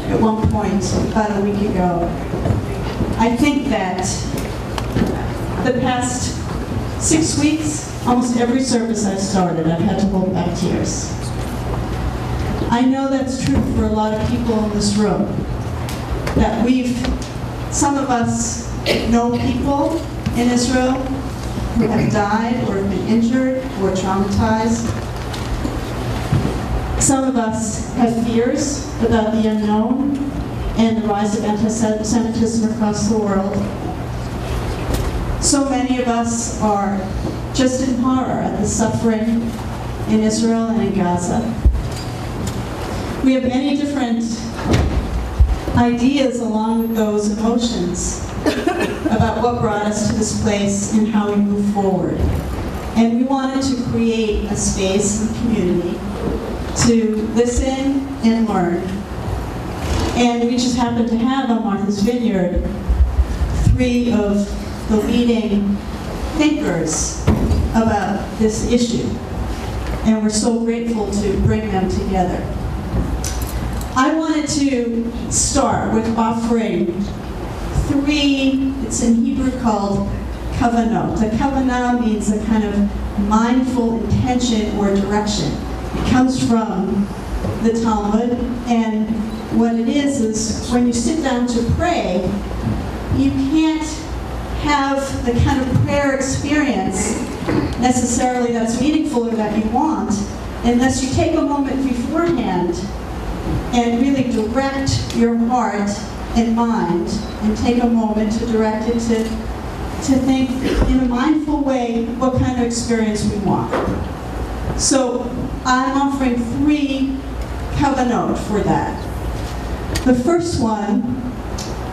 At one point, about a week ago, I think that the past 6 weeks, almost every service I've started, I've had to hold back tears. I know that's true for a lot of people in this room, that some of us know people in Israel who have died or have been injured or traumatized. Some of us have fears about the unknown and the rise of anti-Semitism across the world. So many of us are just in horror at the suffering in Israel and in Gaza. We have many different ideas along with those emotions about what brought us to this place and how we move forward. And we wanted to create a space and community to listen and learn. And we just happened to have on Martha's Vineyard 3 of the leading thinkers about this issue. And we're so grateful to bring them together. I wanted to start with offering 3, it's in Hebrew called kavanot. A kavanah means a kind of mindful intention or direction. It comes from the Talmud, and what it is when you sit down to pray, you can't have the kind of prayer experience necessarily that's meaningful or that you want unless you take a moment beforehand and really direct your heart and mind and take a moment to direct it to think in a mindful way what kind of experience we want. So I'm offering 3 kavanot for that. The first one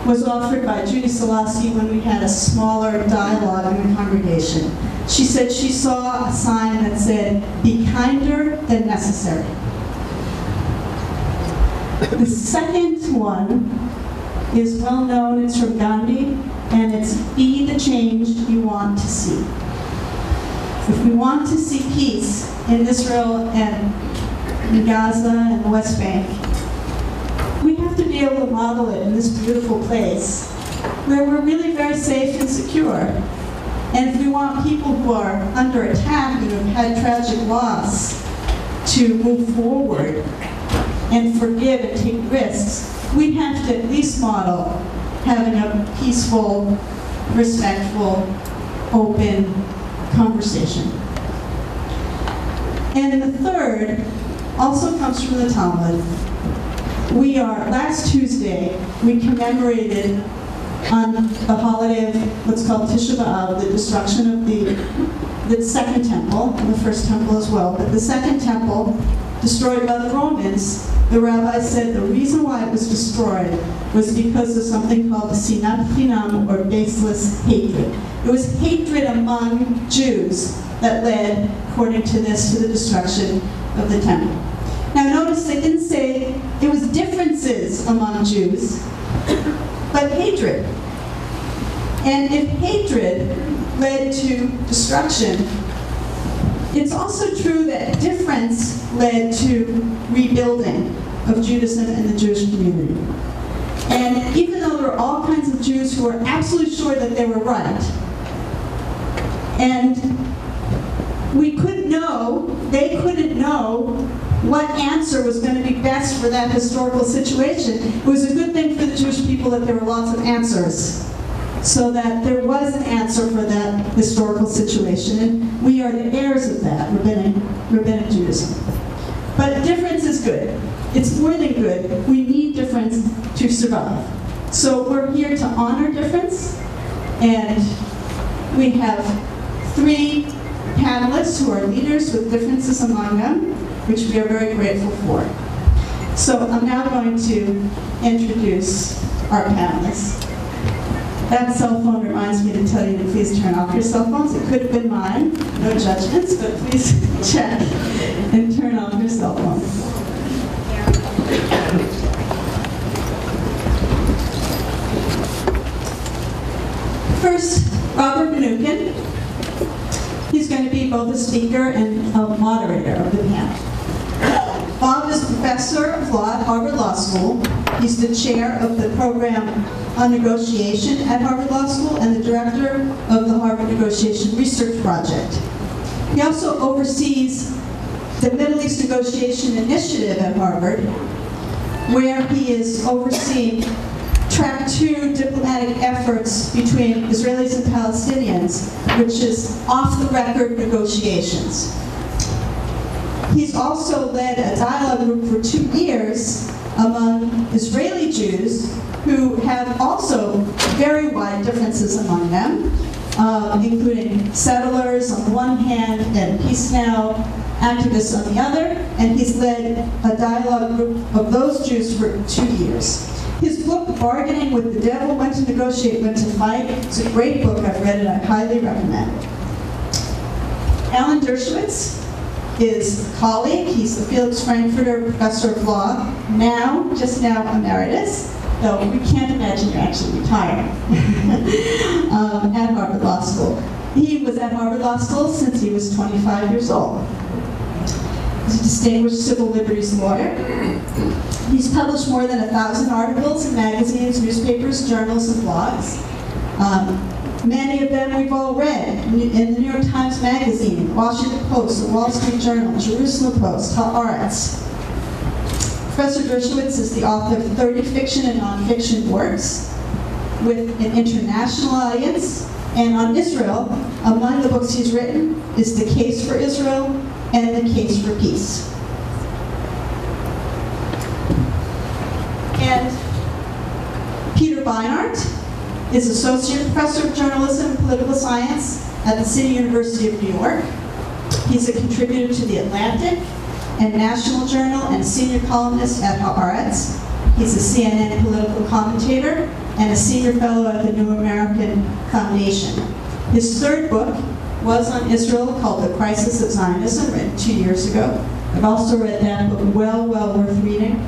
was offered by Judy Selassie when we had a smaller dialogue in the congregation. She said she saw a sign that said, "Be kinder than necessary." The second one is well known, it's from Gandhi, and it's "Be the change you want to see." If we want to see peace in Israel and in Gaza and the West Bank, we have to be able to model it in this beautiful place where we're really very safe and secure. And if we want people who are under attack and have had tragic loss to move forward and forgive and take risks, we have to at least model having a peaceful, respectful, open conversation. And the third also comes from the Talmud. Last Tuesday, we commemorated on the holiday of what's called Tisha B'Av, the destruction of the second temple, and the first temple as well, but the second temple destroyed by the Romans. The rabbi said the reason why it was destroyed was because of something called the sinat chinam, or baseless hatred. It was hatred among Jews that led, according to this, to the destruction of the temple. Now notice they didn't say it was differences among Jews, but hatred. And if hatred led to destruction, it's also true that difference led to rebuilding of Judaism and the Jewish community. And even though there were all kinds of Jews who were absolutely sure that they were right, and they couldn't know what answer was going to be best for that historical situation. It was a good thing for the Jewish people that there were lots of answers, so that there was an answer for that historical situation. And we are the heirs of that, rabbinic Judaism. But difference is good. It's more than good. We need difference to survive. So we're here to honor difference, and we have 3 panelists who are leaders with differences among them, which we are very grateful for. So I'm now going to introduce our panelists. That cell phone reminds me to tell you to please turn off your cell phones. It could have been mine, no judgments, but please check and turn off your cell phones. First, Robert Mnookin. He's going to be both a speaker and a moderator of the panel. Bob is professor of law at Harvard Law School. He's the chair of the program on negotiation at Harvard Law School and the director of the Harvard Negotiation Research Project. He also oversees the Middle East Negotiation Initiative at Harvard, where he is overseeing track 2 diplomatic efforts between Israelis and Palestinians, which is off-the-record negotiations. He's also led a dialogue group for 2 years among Israeli Jews who have also very wide differences among them, including settlers on the one hand and Peace Now activists on the other, and he's led a dialogue group of those Jews for 2 years. His book, Bargaining with the Devil, When to Negotiate, When to Fight, it's a great book. I've read it. I highly recommend it. Alan Dershowitz is a colleague. He's the Felix Frankfurter Professor of Law, just now emeritus, though we can't imagine you're actually retiring, at Harvard Law School. He was at Harvard Law School since he was 25 years old. He's a distinguished civil liberties lawyer. He's published more than 1,000 articles in magazines, newspapers, journals, and blogs. Many of them we've all read in the New York Times Magazine, the Washington Post, the Wall Street Journal, Jerusalem Post, Haaretz. Professor Dershowitz is the author of 30 fiction and nonfiction works with an international audience. And on Israel, among the books he's written is The Case for Israel and The Case for Peace. And Peter Beinart is Associate Professor of Journalism and Political Science at the City University of New York. He's a contributor to The Atlantic and National Journal and senior columnist at Haaretz. He's a CNN political commentator and a senior fellow at the New American Foundation. His 3rd book was on Israel, called The Crisis of Zionism, written 2 years ago. I've also read that book, well worth reading.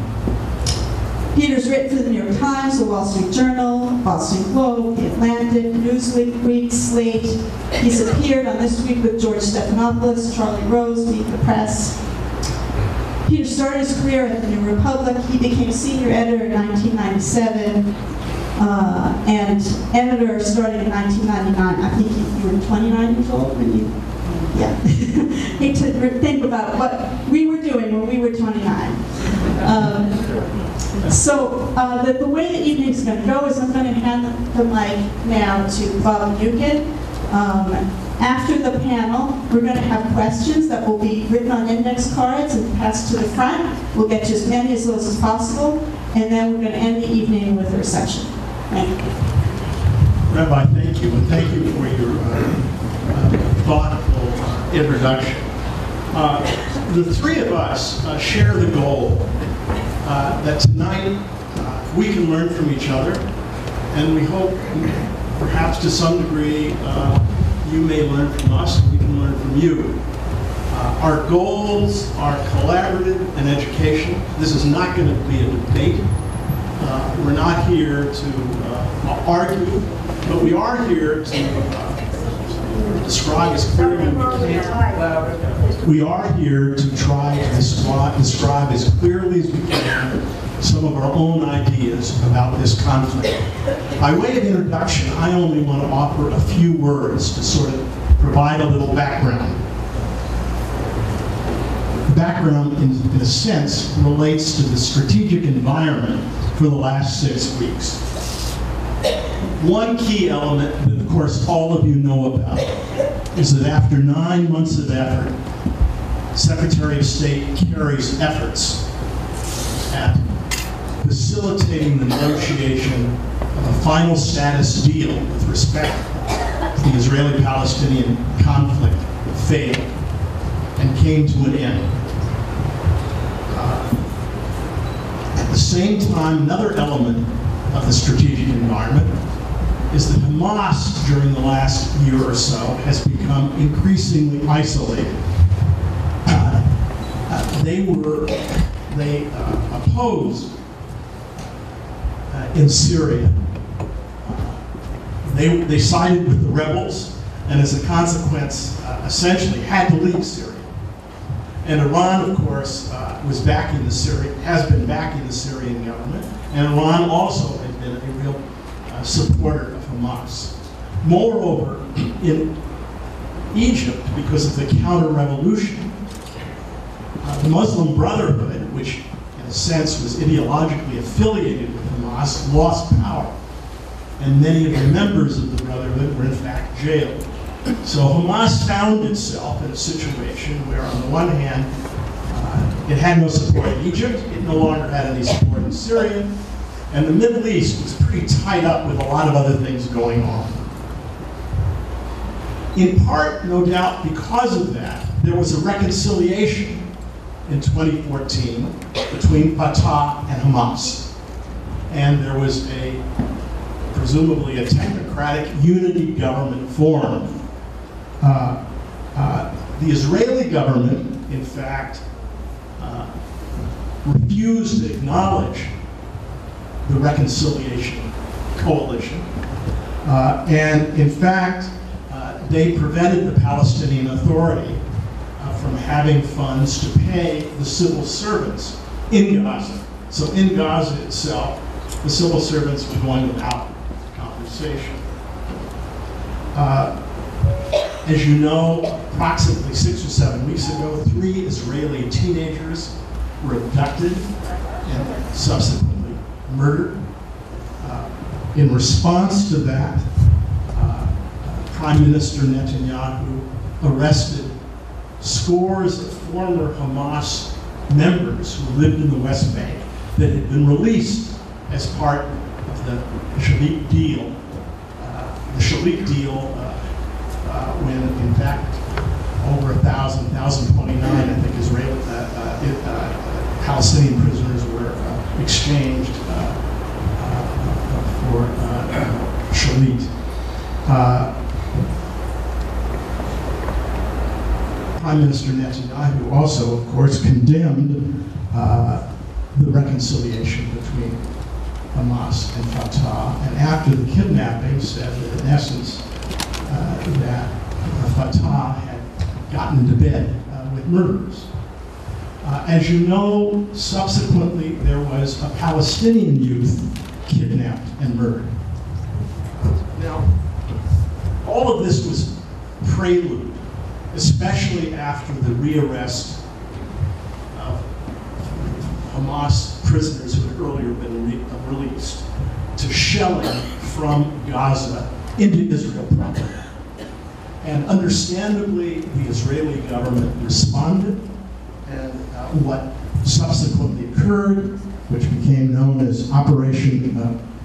Peter's written for the New York Times, the Wall Street Journal, Boston Globe, The Atlantic, Newsweek, Greek, Slate. He's appeared on This Week with George Stephanopoulos, Charlie Rose, Meet the Press. Peter started his career at the New Republic. He became senior editor in 1997 and editor starting in 1999. I think you were 29 years old when you, yeah. Hate to think about what we were doing when we were 29. So the way the evening's going to go is I'm going to hand the mic now to Bob Mnookin. After the panel, we're going to have questions that will be written on index cards and passed to the front. We'll get to as many as those as possible, and then we're going to end the evening with a reception. Thank you. Rabbi, thank you, and thank you for your thoughtful introduction. The 3 of us share the goal that tonight we can learn from each other, and we hope, perhaps to some degree, you may learn from us, and we can learn from you. Our goals are collaborative and educational. This is not going to be a debate. We're not here to argue, but we are here to describe as clearly as we can. We are here to try to describe as clearly as we can some of our own ideas about this conflict. By way of introduction, I only want to offer a few words to sort of provide a little background. The background, in a sense, relates to the strategic environment for the last 6 weeks. One key element that, of course, all of you know about is that after 9 months of effort, Secretary of State Kerry's efforts at facilitating the negotiation of a final status deal with respect to the Israeli-Palestinian conflict failed and came to an end. At the same time, another element of the strategic environment is that Hamas, during the last year or so, has become increasingly isolated. They opposed in Syria. They sided with the rebels, and as a consequence, essentially had to leave Syria. And Iran, of course, was backing the has been backing the Syrian government, and Iran also had been a real supporter of Hamas. Moreover, in Egypt, because of the counter-revolution, the Muslim Brotherhood, which in a sense was ideologically affiliated with Hamas, lost power. And many of the members of the Brotherhood were in fact jailed. So Hamas found itself in a situation where on the one hand, it had no support in Egypt, it no longer had any support in Syria, and the Middle East was pretty tied up with a lot of other things going on. In part, no doubt, because of that, there was a reconciliation in 2014 between Fatah and Hamas. And there was presumably a technocratic unity government formed. The Israeli government, in fact, refused to acknowledge the reconciliation coalition. And in fact, they prevented the Palestinian Authority from having funds to pay the civil servants in Gaza. So in Gaza itself, the civil servants were going without compensation. As you know, approximately 6 or 7 weeks ago, 3 Israeli teenagers were abducted and subsequently murdered. In response to that, Prime Minister Netanyahu arrested scores of former Hamas members who lived in the West Bank that had been released as part of the Shalit deal. The Shalit deal, when in fact over 1,029, I think, Palestinian prisoners were exchanged for Shalit. Prime Minister Netanyahu also, of course, condemned the reconciliation between Hamas and Fatah, and after the kidnapping said that in essence that Fatah had gotten to bed with murderers. As you know, subsequently there was a Palestinian youth kidnapped and murdered. Now, all of this was prelude, especially after the rearrest of Hamas prisoners who had earlier been released, to shelling from Gaza into Israel proper. And understandably, the Israeli government responded, and what subsequently occurred, which became known as Operation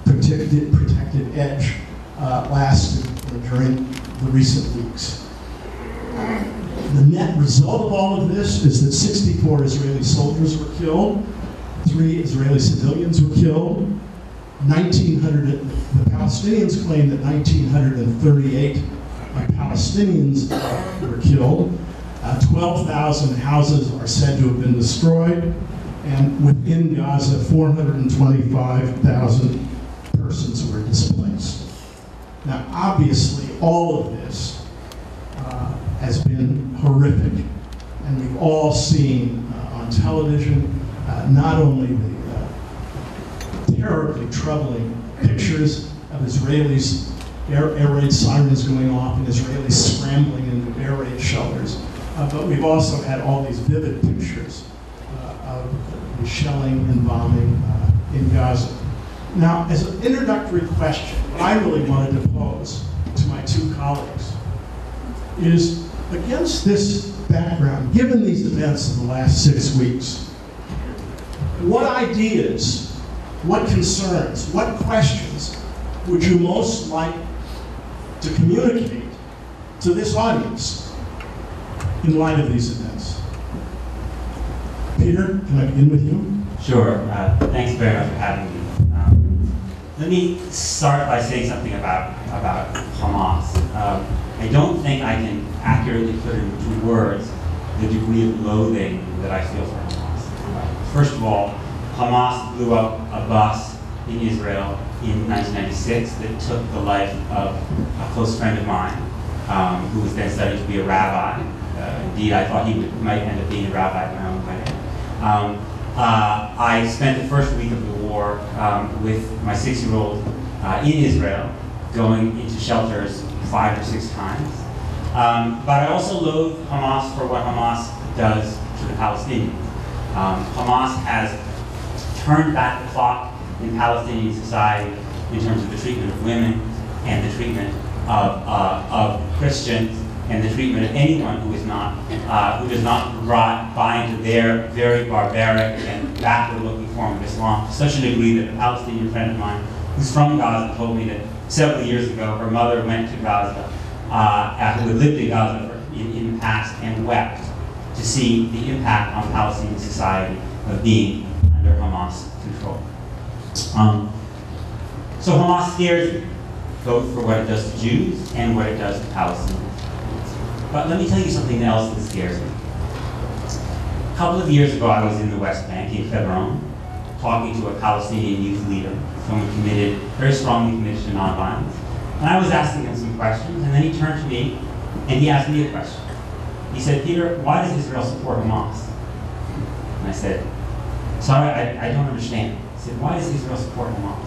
Protected Edge, lasted during the recent weeks. The net result of all of this is that 64 Israeli soldiers were killed, 3 Israeli civilians were killed, 1,900, the Palestinians claim that 1,938 Palestinians were killed. 12,000 houses are said to have been destroyed, and within Gaza, 425,000 persons were displaced. Now, obviously, all of this has been horrific, and we've all seen on television not only the terribly troubling pictures of Israelis, air raid sirens going off, and Israelis scrambling into air raid shelters, but we've also had all these vivid pictures of the shelling and bombing in Gaza. Now, as an introductory question, what I really wanted to pose to my 2 colleagues is, Against this background, given these events of the last 6 weeks, what ideas, what concerns, what questions would you most like to communicate to this audience in light of these events? Peter, can I begin with you? Sure. Thanks very much for having me. Let me start by saying something about Hamas. I don't think I can accurately put into words the degree of loathing that I feel for Hamas. First of all, Hamas blew up a bus in Israel in 1996 that took the life of a close friend of mine, who was then studying to be a rabbi. Indeed, I thought he might end up being a rabbi in my own way. I spent the first week of the war with my 6-year-old in Israel, going into shelters 5 or 6 times. But I also loathe Hamas for what Hamas does to the Palestinians. Hamas has turned back the clock in Palestinian society in terms of the treatment of women and the treatment of Christians and the treatment of anyone who is not, who does not buy into their very barbaric and backward-looking form of Islam, to such a degree that a Palestinian friend of mine who's from Gaza told me that several years ago her mother went to Gaza, who had lived in Gaza in the past, and wept to see the impact on Palestinian society of being under Hamas control. So Hamas scares me, both for what it does to Jews and what it does to Palestinians. But let me tell you something else that scares me. A couple of years ago, I was in the West Bank, in Hebron, talking to a Palestinian youth leader, someone very strongly committed to nonviolence. And I was asking him some questions, and then he turned to me, and he asked me a question. He said, "Peter, why does Israel support Hamas?" And I said, "Sorry, I don't understand." He said, "Why does Israel support Hamas?"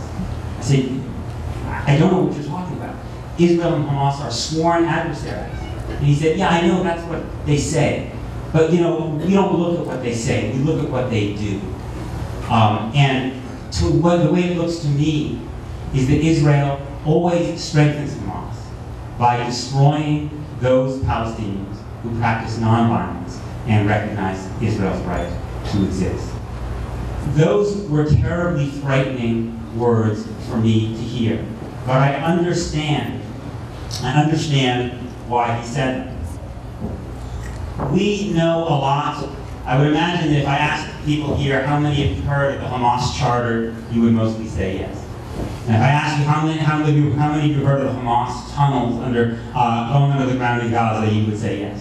I said, "I don't know what you're talking about. Israel and Hamas are sworn adversaries." And he said, "Yeah, I know that's what they say. But, you know, we don't look at what they say. We look at what they do." The way it looks to me is that Israel always strengthens Hamas by destroying those Palestinians who practice nonviolence and recognize Israel's right to exist. Those were terribly frightening words for me to hear. But I understand why he said them. We know a lot. I would imagine that if I asked people here how many have heard of the Hamas Charter, you would mostly say yes. And if I asked you how many of you heard of the Hamas tunnels going under the ground in Gaza, you would say yes.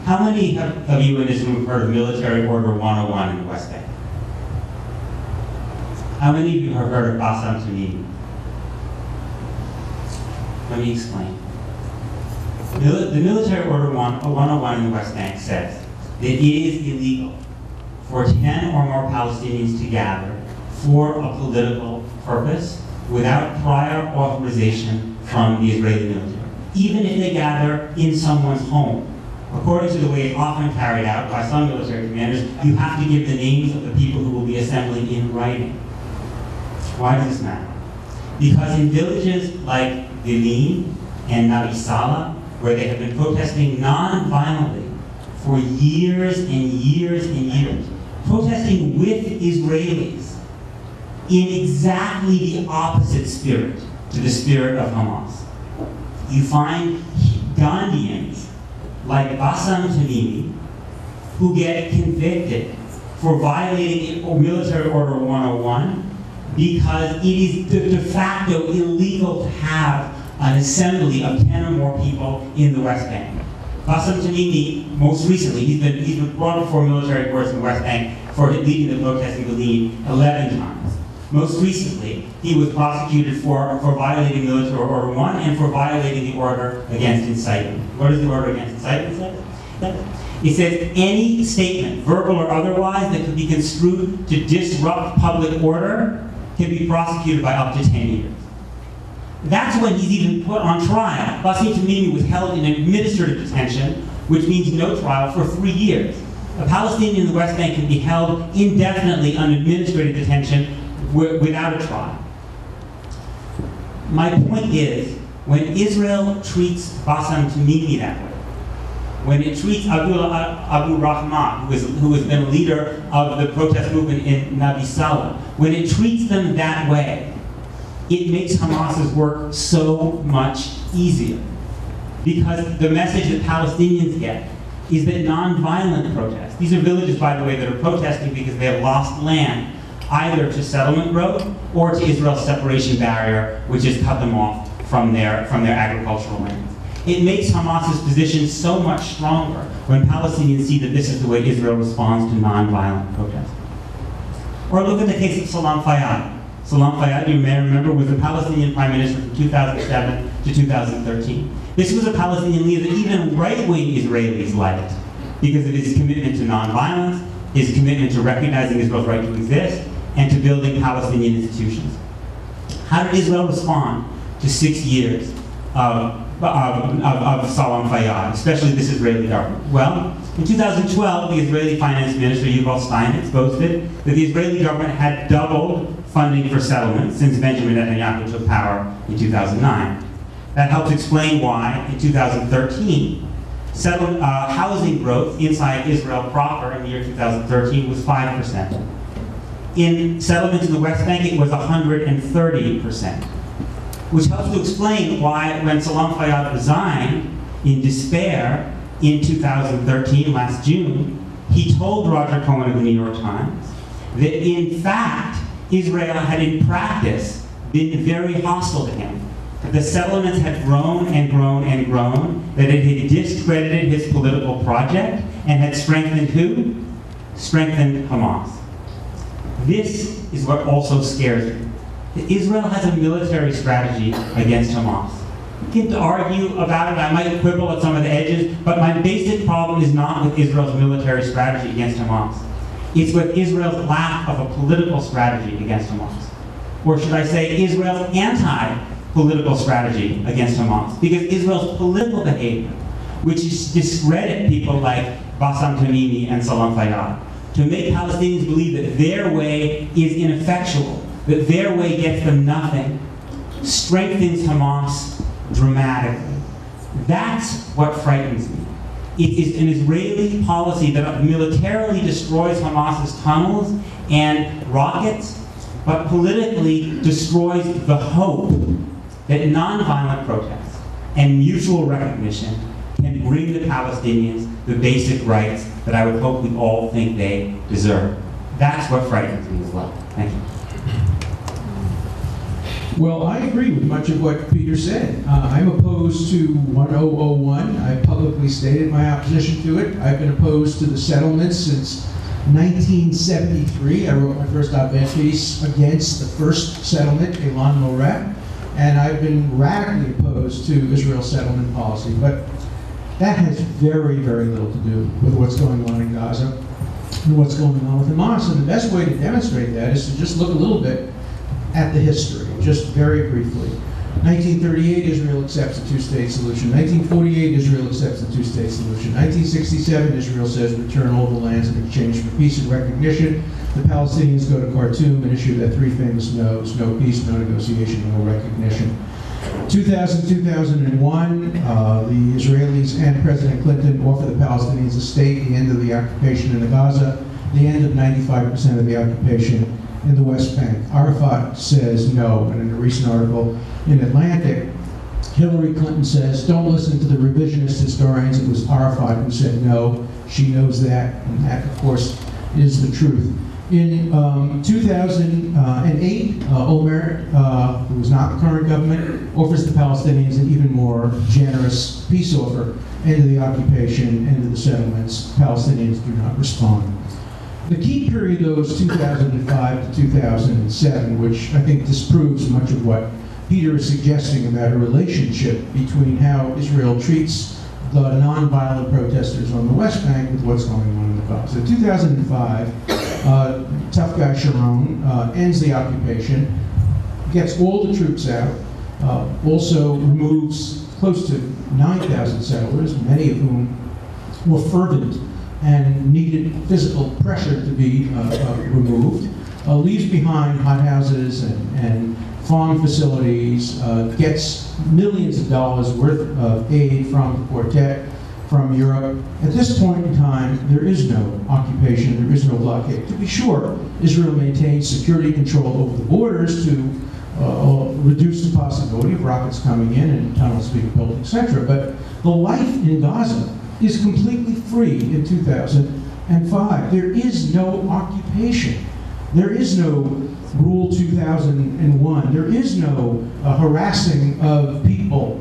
How many of you in this room have heard of Military Order 101 in the West Bank? How many of you have heard of Bassam Tamimi? Let me explain. The Military Order 101 in the West Bank says that it is illegal for 10 or more Palestinians to gather for a political purpose without prior authorization from the Israeli military, even if they gather in someone's home. According to the way it's often carried out by some military commanders, you have to give the names of the people who will be assembling in writing. Why does this matter? Because in villages like Bilin and Nabi Salah, where they have been protesting non-violently for years and years and years, protesting with Israelis in exactly the opposite spirit to the spirit of Hamas. You find Gandhians like Bassam Tamimi who get convicted for violating Military Order 101 because it is de facto illegal to have an assembly of 10 or more people in the West Bank. Bassam Tamimi, most recently, he's been brought before military courts in the West Bank for leading the protests in Berlin 11 times. Most recently, he was prosecuted for violating Military Order 1 and for violating the order against incitement. What does the order against incitement say? It says any statement, verbal or otherwise, that could be construed to disrupt public order can be prosecuted by up to 10 years. That's when he's even put on trial. Bassam Tamimi was held in administrative detention, which means no trial, for 3 years. A Palestinian in the West Bank can be held indefinitely on administrative detention without a trial. My point is, when Israel treats Bassam Tamimi that way, when it treats Abu Rahman, who has been a leader of the protest movement in Nabi Saleh, when it treats them that way, it makes Hamas's work so much easier. Because the message that Palestinians get is that nonviolent protests, these are villages, by the way, that are protesting because they have lost land, either to settlement growth or to Israel's separation barrier, which has cut them off from their agricultural lands. It makes Hamas's position so much stronger when Palestinians see that this is the way Israel responds to nonviolent protest. Or look at the case of Salam Fayyad. Salam Fayyad, you may remember, was the Palestinian prime minister from 2007 to 2013. This was a Palestinian leader that even right-wing Israelis liked because of his commitment to nonviolence, his commitment to recognizing Israel's right to exist, and to building Palestinian institutions. How did Israel respond to 6 years of Salam Fayyad, especially this Israeli government? Well, in 2012, the Israeli finance minister, Yuval Steinitz, boasted that the Israeli government had doubled funding for settlements since Benjamin Netanyahu took power in 2009. That helps explain why, in 2013, housing growth inside Israel proper in the year 2013 was 5%. In settlements in the West Bank, it was 130%. Which helps to explain why, when Salam Fayyad resigned in despair in 2013, last June, he told Roger Cohen of the New York Times that, in fact, Israel had in practice been very hostile to him. The settlements had grown and grown and grown, that it had discredited his political project and had strengthened who? Strengthened Hamas. This is what also scares me. Israel has a military strategy against Hamas. We can argue about it, I might quibble at some of the edges, but my basic problem is not with Israel's military strategy against Hamas. It's with Israel's lack of a political strategy against Hamas. Or should I say, Israel's anti-political strategy against Hamas. Because Israel's political behavior, which is to discredit people like Bassam Tamimi and Salam Fayyad, to make Palestinians believe that their way is ineffectual, that their way gets them nothing, strengthens Hamas dramatically. That's what frightens me. It is an Israeli policy that militarily destroys Hamas's tunnels and rockets, but politically destroys the hope that nonviolent protests and mutual recognition can bring the Palestinians the basic rights that I would hope we all think they deserve. That's what frightens me as well. Thank you. Well, I agree with much of what Peter said. I'm opposed to 1001. I publicly stated my opposition to it. I've been opposed to the settlements since 1973. I wrote my first op-ed piece against the first settlement, Elan Moreh, and I've been radically opposed to Israel's settlement policy. But that has very, very little to do with what's going on in Gaza and what's going on with Hamas. And the best way to demonstrate that is to just look a little bit at the history, just very briefly. 1938, Israel accepts a two-state solution. 1948, Israel accepts a two-state solution. 1967, Israel says return all the lands in exchange for peace and recognition. The Palestinians go to Khartoum and issue their three famous no's: no peace, no negotiation, no recognition. 2000, 2001, the Israelis and President Clinton offer the Palestinians a state, the end of the occupation in Gaza, the end of 95% of the occupation in the West Bank. Arafat says no, and in a recent article in Atlantic, Hillary Clinton says, don't listen to the revisionist historians, it was Arafat who said no. She knows that, and that, of course, is the truth. In 2008, Omer, who was not the current government, offers the Palestinians an even more generous peace offer. End of the occupation, end of the settlements. Palestinians do not respond. The key period, though, is 2005 to 2007, which I think disproves much of what Peter is suggesting about a relationship between how Israel treats the nonviolent protesters on the West Bank with what's going on in the Gaza. In 2005, tough guy Sharon ends the occupation, gets all the troops out, also removes close to 9,000 settlers, many of whom were fervent and needed physical pressure to be removed, leaves behind hothouses and farm facilities, gets millions of dollars worth of aid from the quartet, from Europe. At this point in time, there is no occupation, there is no blockade. To be sure, Israel maintains security control over the borders to reduce the possibility of rockets coming in and tunnels being built, etc. But the life in Gaza is completely free in 2005. There is no occupation. There is no Rule 2001. There is no harassing of people.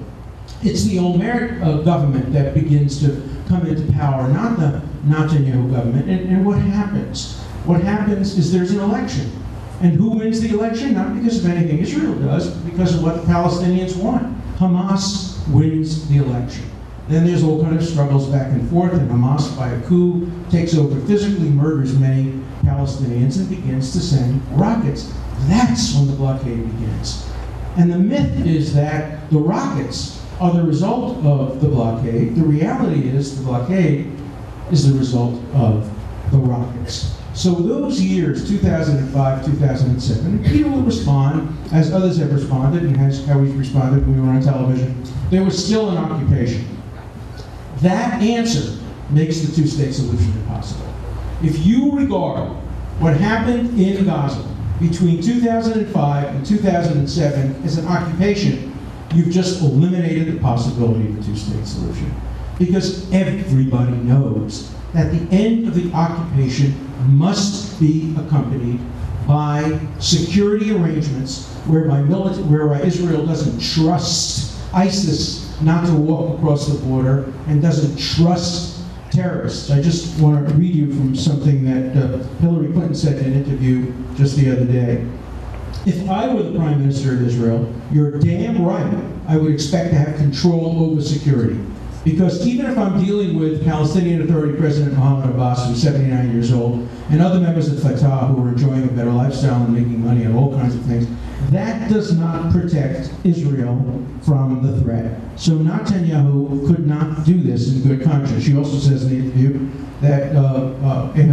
It's the Omer government that begins to come into power, not the Netanyahu government. And what happens? What happens is there's an election. And who wins the election? Not because of anything Israel does, but because of what the Palestinians want. Hamas wins the election. Then there's all kind of struggles back and forth, and Hamas, by a coup, takes over, physically murders many Palestinians, and begins to send rockets. That's when the blockade begins. And the myth is that the rockets are the result of the blockade. The reality is the blockade is the result of the rockets. So those years, 2005, 2007, Peter will respond, as others have responded, and as how he's responded when we were on television, there was still an occupation. That answer makes the two-state solution impossible. If you regard what happened in Gaza between 2005 and 2007 as an occupation, you've just eliminated the possibility of a two-state solution. Because everybody knows that the end of the occupation must be accompanied by security arrangements whereby Israel doesn't trust ISIS not to walk across the border and doesn't trust terrorists. I just want to read you from something that Hillary Clinton said in an interview just the other day. If I were the Prime Minister of Israel, you're damn right I would expect to have control over security. Because even if I'm dealing with Palestinian Authority President Mohammed Abbas, who's 79 years old, and other members of Fatah who are enjoying a better lifestyle and making money on all kinds of things, that does not protect Israel from the threat. So Netanyahu could not do this in good conscience. She also says in the interview that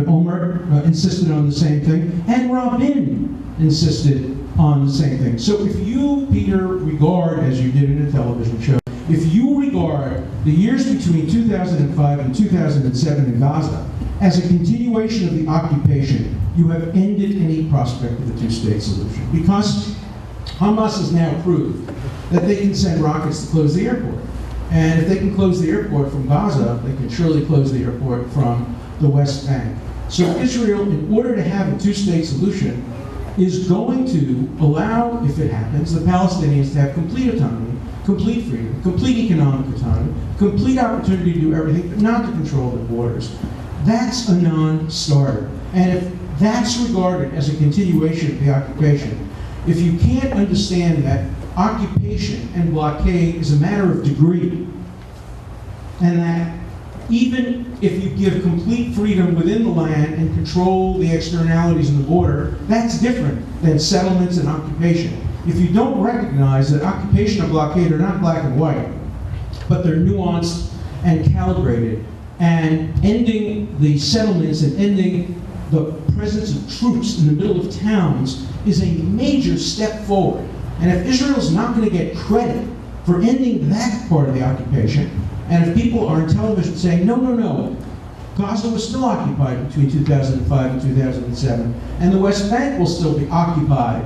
Omer insisted on the same thing, and Rabin insisted on the same thing. So if you, Peter, regard, as you did in a television show, if you regard the years between 2005 and 2007 in Gaza as a continuation of the occupation, you have ended any prospect of a two-state solution. Because Hamas has now proved that they can send rockets to close the airport. And if they can close the airport from Gaza, they can surely close the airport from the West Bank. So Israel, in order to have a two-state solution, is going to allow, if it happens, the Palestinians to have complete autonomy, complete freedom, complete economic autonomy, complete opportunity to do everything, but not to control the borders. That's a non-starter. And if that's regarded as a continuation of the occupation, if you can't understand that occupation and blockade is a matter of degree, and that even if you give complete freedom within the land and control the externalities in the border, that's different than settlements and occupation. If you don't recognize that occupation and blockade are not black and white, but they're nuanced and calibrated, and ending the settlements and ending the presence of troops in the middle of towns is a major step forward. And if Israel's not going to get credit for ending that part of the occupation, and if people are on television saying, no, no, no, Gaza was still occupied between 2005 and 2007, and the West Bank will still be occupied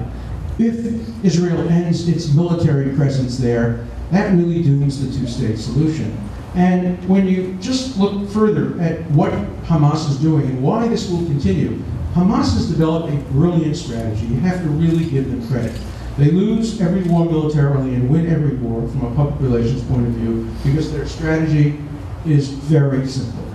if Israel ends its military presence there, that really dooms the two-state solution. And when you just look further at what Hamas is doing and why this will continue, Hamas has developed a brilliant strategy. You have to really give them credit. They lose every war militarily and win every war from a public relations point of view because their strategy is very simple.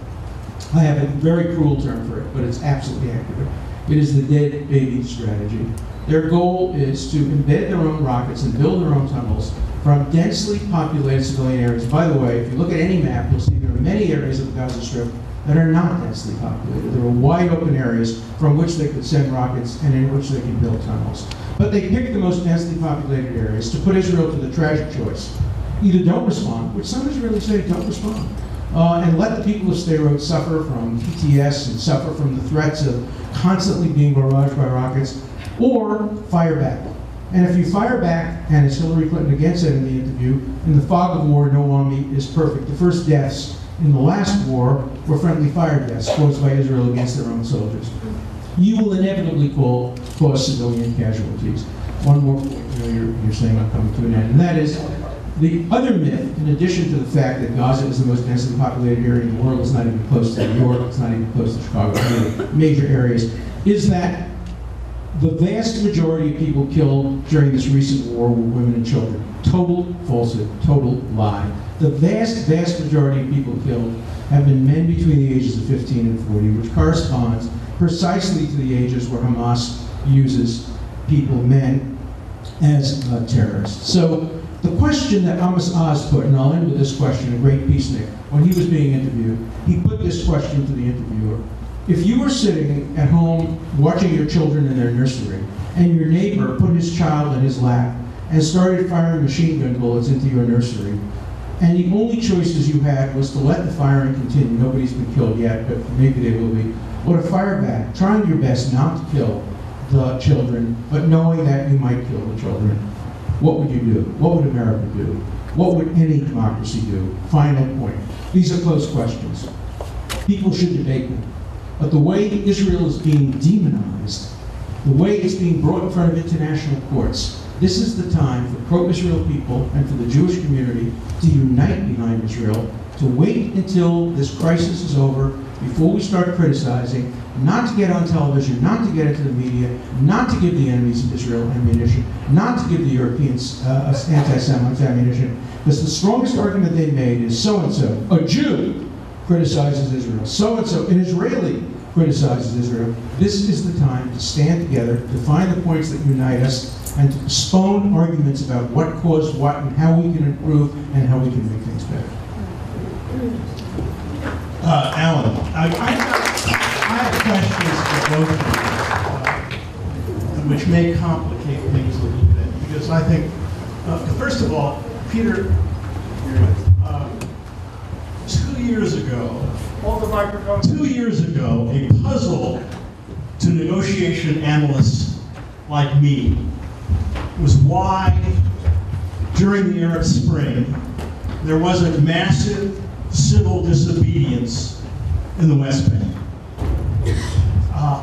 I have a very cruel term for it, but it's absolutely accurate. It is the dead baby strategy. Their goal is to embed their own rockets and build their own tunnels from densely populated civilian areas. By the way, if you look at any map, you'll see there are many areas of the Gaza Strip that are not densely populated. There are wide open areas from which they could send rockets and in which they can build tunnels. But they picked the most densely populated areas to put Israel to the tragic choice. Either don't respond, which some Israelis say don't respond, and let the people of Sderot suffer from PTS and suffer from the threats of constantly being barraged by rockets, or fire back. And if you fire back, and as Hillary Clinton again said in the interview, in the fog of war, no army is perfect. The first deaths in the last war were friendly fire deaths caused by Israel against their own soldiers. You will inevitably cause civilian casualties. One more point, you're saying I'm coming to an end, and that is the other myth, in addition to the fact that Gaza is the most densely populated area in the world, it's not even close to New York, it's not even close to Chicago, major areas, is that the vast majority of people killed during this recent war were women and children. Total falsehood, total lie. The vast, vast majority of people killed have been men between the ages of 15 and 40, which corresponds precisely to the ages where Hamas uses people, men, as terrorists. So the question that Amos Oz put, and I'll end with this question, a great peacenik, when he was being interviewed, he put this question to the interviewer. If you were sitting at home watching your children in their nursery, and your neighbor put his child in his lap and started firing machine gun bullets into your nursery, and the only choices you had was to let the firing continue, nobody's been killed yet, but maybe they will be, or to fire back, trying your best not to kill the children, but knowing that you might kill the children, what would you do? What would America do? What would any democracy do? Final point. These are close questions. People should debate them. But the way Israel is being demonized, the way it's being brought in front of international courts, this is the time for pro-Israel people and for the Jewish community to unite behind Israel, to wait until this crisis is over before we start criticizing, not to get on television, not to get into the media, not to give the enemies of Israel ammunition, not to give the Europeans anti-Semites ammunition, because the strongest argument they made is so-and-so, a Jew, criticizes Israel. So-and-so, an Israeli, criticizes Israel. This is the time to stand together, to find the points that unite us, and to postpone arguments about what caused what and how we can improve and how we can make things better. Alan, I have questions for both of you, which may complicate things a little bit, because I think, first of all, Peter, 2 years ago, a puzzle to negotiation analysts like me was why, during the Arab Spring, there wasn't massive civil disobedience in the West Bank.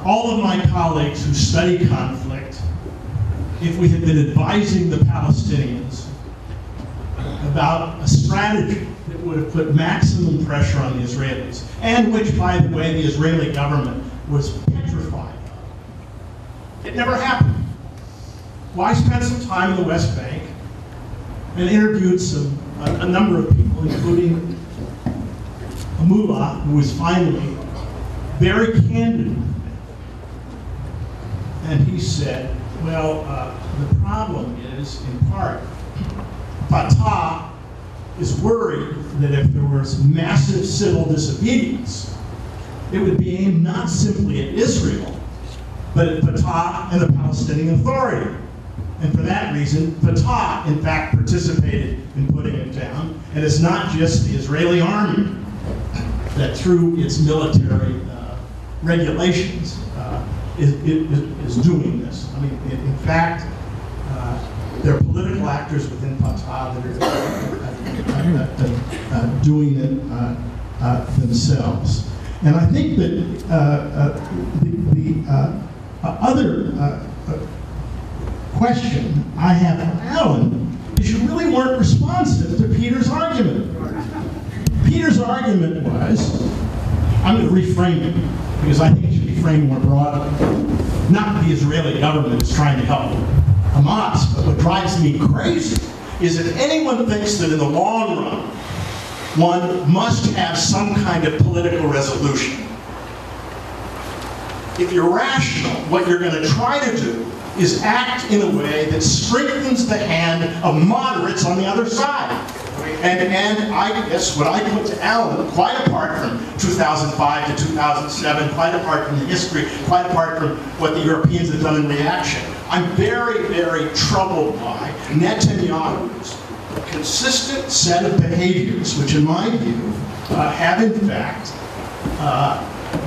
All of my colleagues who study conflict, if we had been advising the Palestinians about a strategy that would have put maximum pressure on the Israelis, and which, by the way, the Israeli government was petrified of, it never happened. Well, I spent some time in the West Bank and interviewed a number of people, including a mullah who was finally very candid with me. And he said, well, the problem is, in part, Fatah is worried that if there was massive civil disobedience, it would be aimed not simply at Israel, but at Fatah and the Palestinian Authority. And for that reason, Fatah, in fact, participated in putting it down. And it's not just the Israeli army that, through its military regulations, is doing this. I mean, in fact, there are political actors within Fatah that are doing it themselves. And I think that the other question I have for Alan is you really weren't responsive to Peter's argument. Peter's argument was, I'm going to reframe it, because I think it should be framed more broadly. Not that the Israeli government is trying to help Hamas, but what drives me crazy is if anyone thinks that in the long run, one must have some kind of political resolution. If you're rational, what you're going to try to do is act in a way that strengthens the hand of moderates on the other side. And I guess what I put to Alan, quite apart from 2005 to 2007, quite apart from the history, quite apart from what the Europeans have done in reaction, I'm very, very troubled by Netanyahu's consistent set of behaviors, which in my view have in fact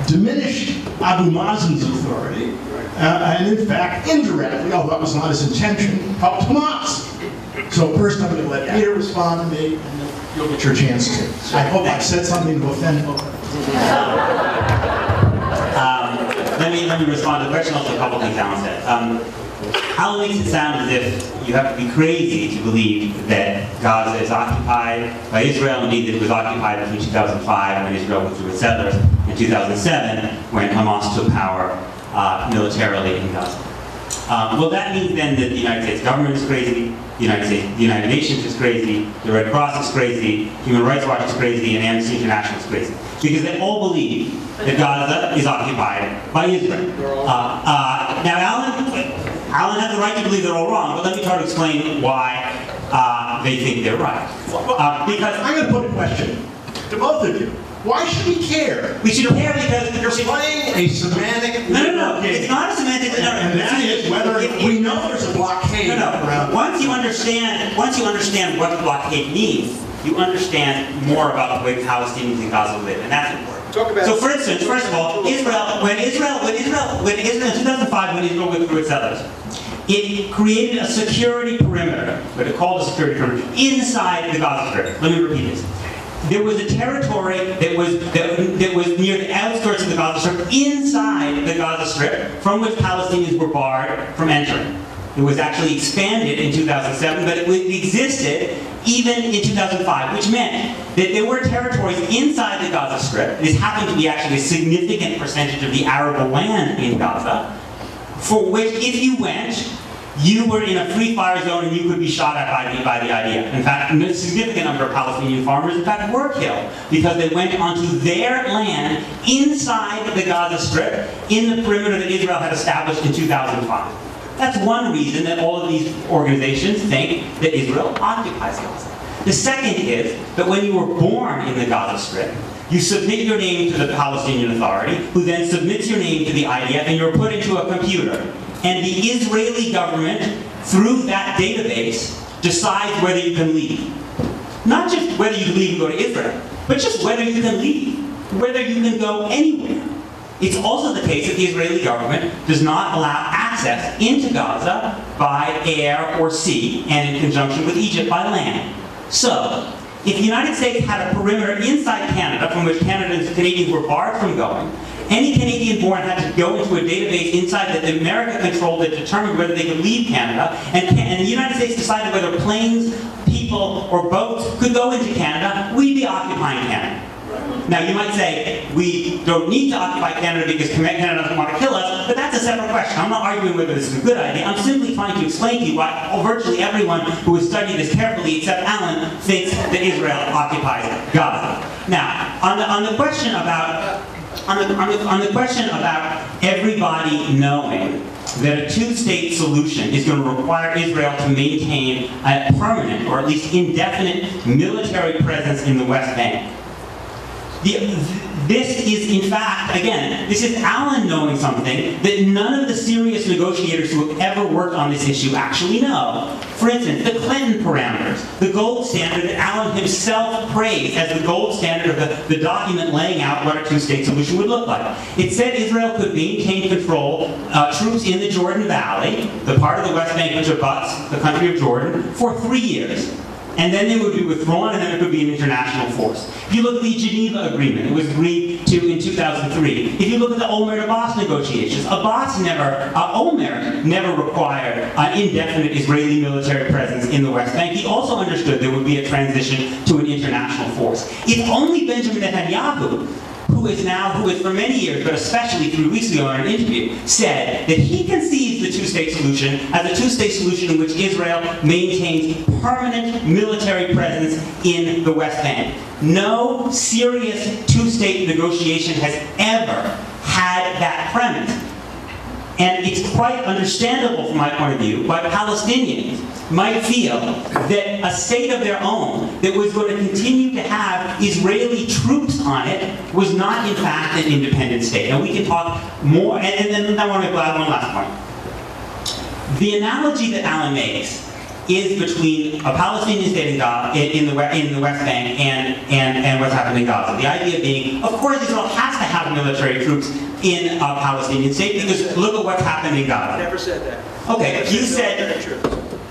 diminished Abu Mazen's authority, and in fact, indirectly, although that was not his intention, helped Hamas. So first I'm going to let Peter respond to me, and then you'll get your chance to. I hope I've said something to offend folks. Let me respond to the question. Also, a couple things Alan said. Alan makes it sound as if you have to be crazy to believe that Gaza is occupied by Israel. Indeed, that it was occupied between 2005 when Israel withdrew its settlers, and 2007 when Hamas took power militarily in Gaza. Well, that means then that the United States government is crazy, the United Nations is crazy, the Red Cross is crazy, Human Rights Watch is crazy, and Amnesty International is crazy. Because they all believe that Gaza is occupied by Israel. Now, Alan has the right to believe they're all wrong, but let me try to explain why they think they're right. Because I'm going to put a question to both of you. Why should we care? We should care because you're playing a semantic. No. It's not a semantic. And that is whether we know there's a blockade around. Once you understand what the blockade means, you understand more about the way Palestinians in Gaza live, and that's important. So, for instance, first of all, when Israel in 2005, when Israel withdrew its settlers, it created a security perimeter, what it called a security perimeter, inside the Gaza Strip. Let me repeat this. There was a territory that was near the outskirts of the Gaza Strip, inside the Gaza Strip, from which Palestinians were barred from entering. It was actually expanded in 2007, but it existed even in 2005, which meant that there were territories inside the Gaza Strip. This happened to be actually a significant percentage of the arable land in Gaza, for which, if you went, you were in a free fire zone and you could be shot at by the IDF. In fact, a significant number of Palestinian farmers, in fact, were killed because they went onto their land inside the Gaza Strip in the perimeter that Israel had established in 2005. That's one reason that all of these organizations think that Israel occupies Gaza. The second is that when you were born in the Gaza Strip, you submit your name to the Palestinian Authority, who then submits your name to the IDF, and you're put into a computer. And the Israeli government, through that database, decides whether you can leave. Not just whether you can leave and go to Israel, but just whether you can leave, whether you can go anywhere. It's also the case that the Israeli government does not allow access into Gaza by air or sea, and in conjunction with Egypt by land. So, if the United States had a perimeter inside Canada, from which Canadians were barred from going, any Canadian born had to go into a database inside that America controlled that determined whether they could leave Canada, and the United States decided whether planes, people, or boats could go into Canada, we'd be occupying Canada. Now, you might say, we don't need to occupy Canada because Canada doesn't want to kill us, but that's a separate question. I'm not arguing whether this is a good idea. I'm simply trying to explain to you why virtually everyone who has studied this carefully, except Alan, thinks that Israel occupies Gaza. Now, on the question about everybody knowing that a two-state solution is going to require Israel to maintain a permanent, or at least indefinite, military presence in the West Bank. This is, in fact, again, this is Alan knowing something that none of the serious negotiators who have ever worked on this issue actually know. For instance, the Clinton parameters, the gold standard that Alan himself praised as the gold standard of the document laying out what a two-state solution would look like. It said Israel could maintain control, troops in the Jordan Valley, the part of the West Bank which abuts the country of Jordan, for 3 years. And then they would be withdrawn, and then it would be an international force. If you look at the Geneva Agreement, it was agreed to in 2003. If you look at the Olmert-Abbas negotiations, Olmert never required an indefinite Israeli military presence in the West Bank. He also understood there would be a transition to an international force. It's only Benjamin Netanyahu who is for many years, but especially 3 weeks ago in an interview, said that he conceives the two-state solution as a two-state solution in which Israel maintains permanent military presence in the West Bank. No serious two-state negotiation has ever had that premise. And it's quite understandable from my point of view why Palestinians might feel that a state of their own that was going to continue to have Israeli troops on it was not, in fact, an independent state. And we can talk more, and then I want to add one last point. The analogy that Alan makes is between a Palestinian state in the West Bank and what's happening in Gaza. The idea being, of course, Israel has to have military troops in a Palestinian state because look at what's happened in Gaza. I never said that. Okay, you said.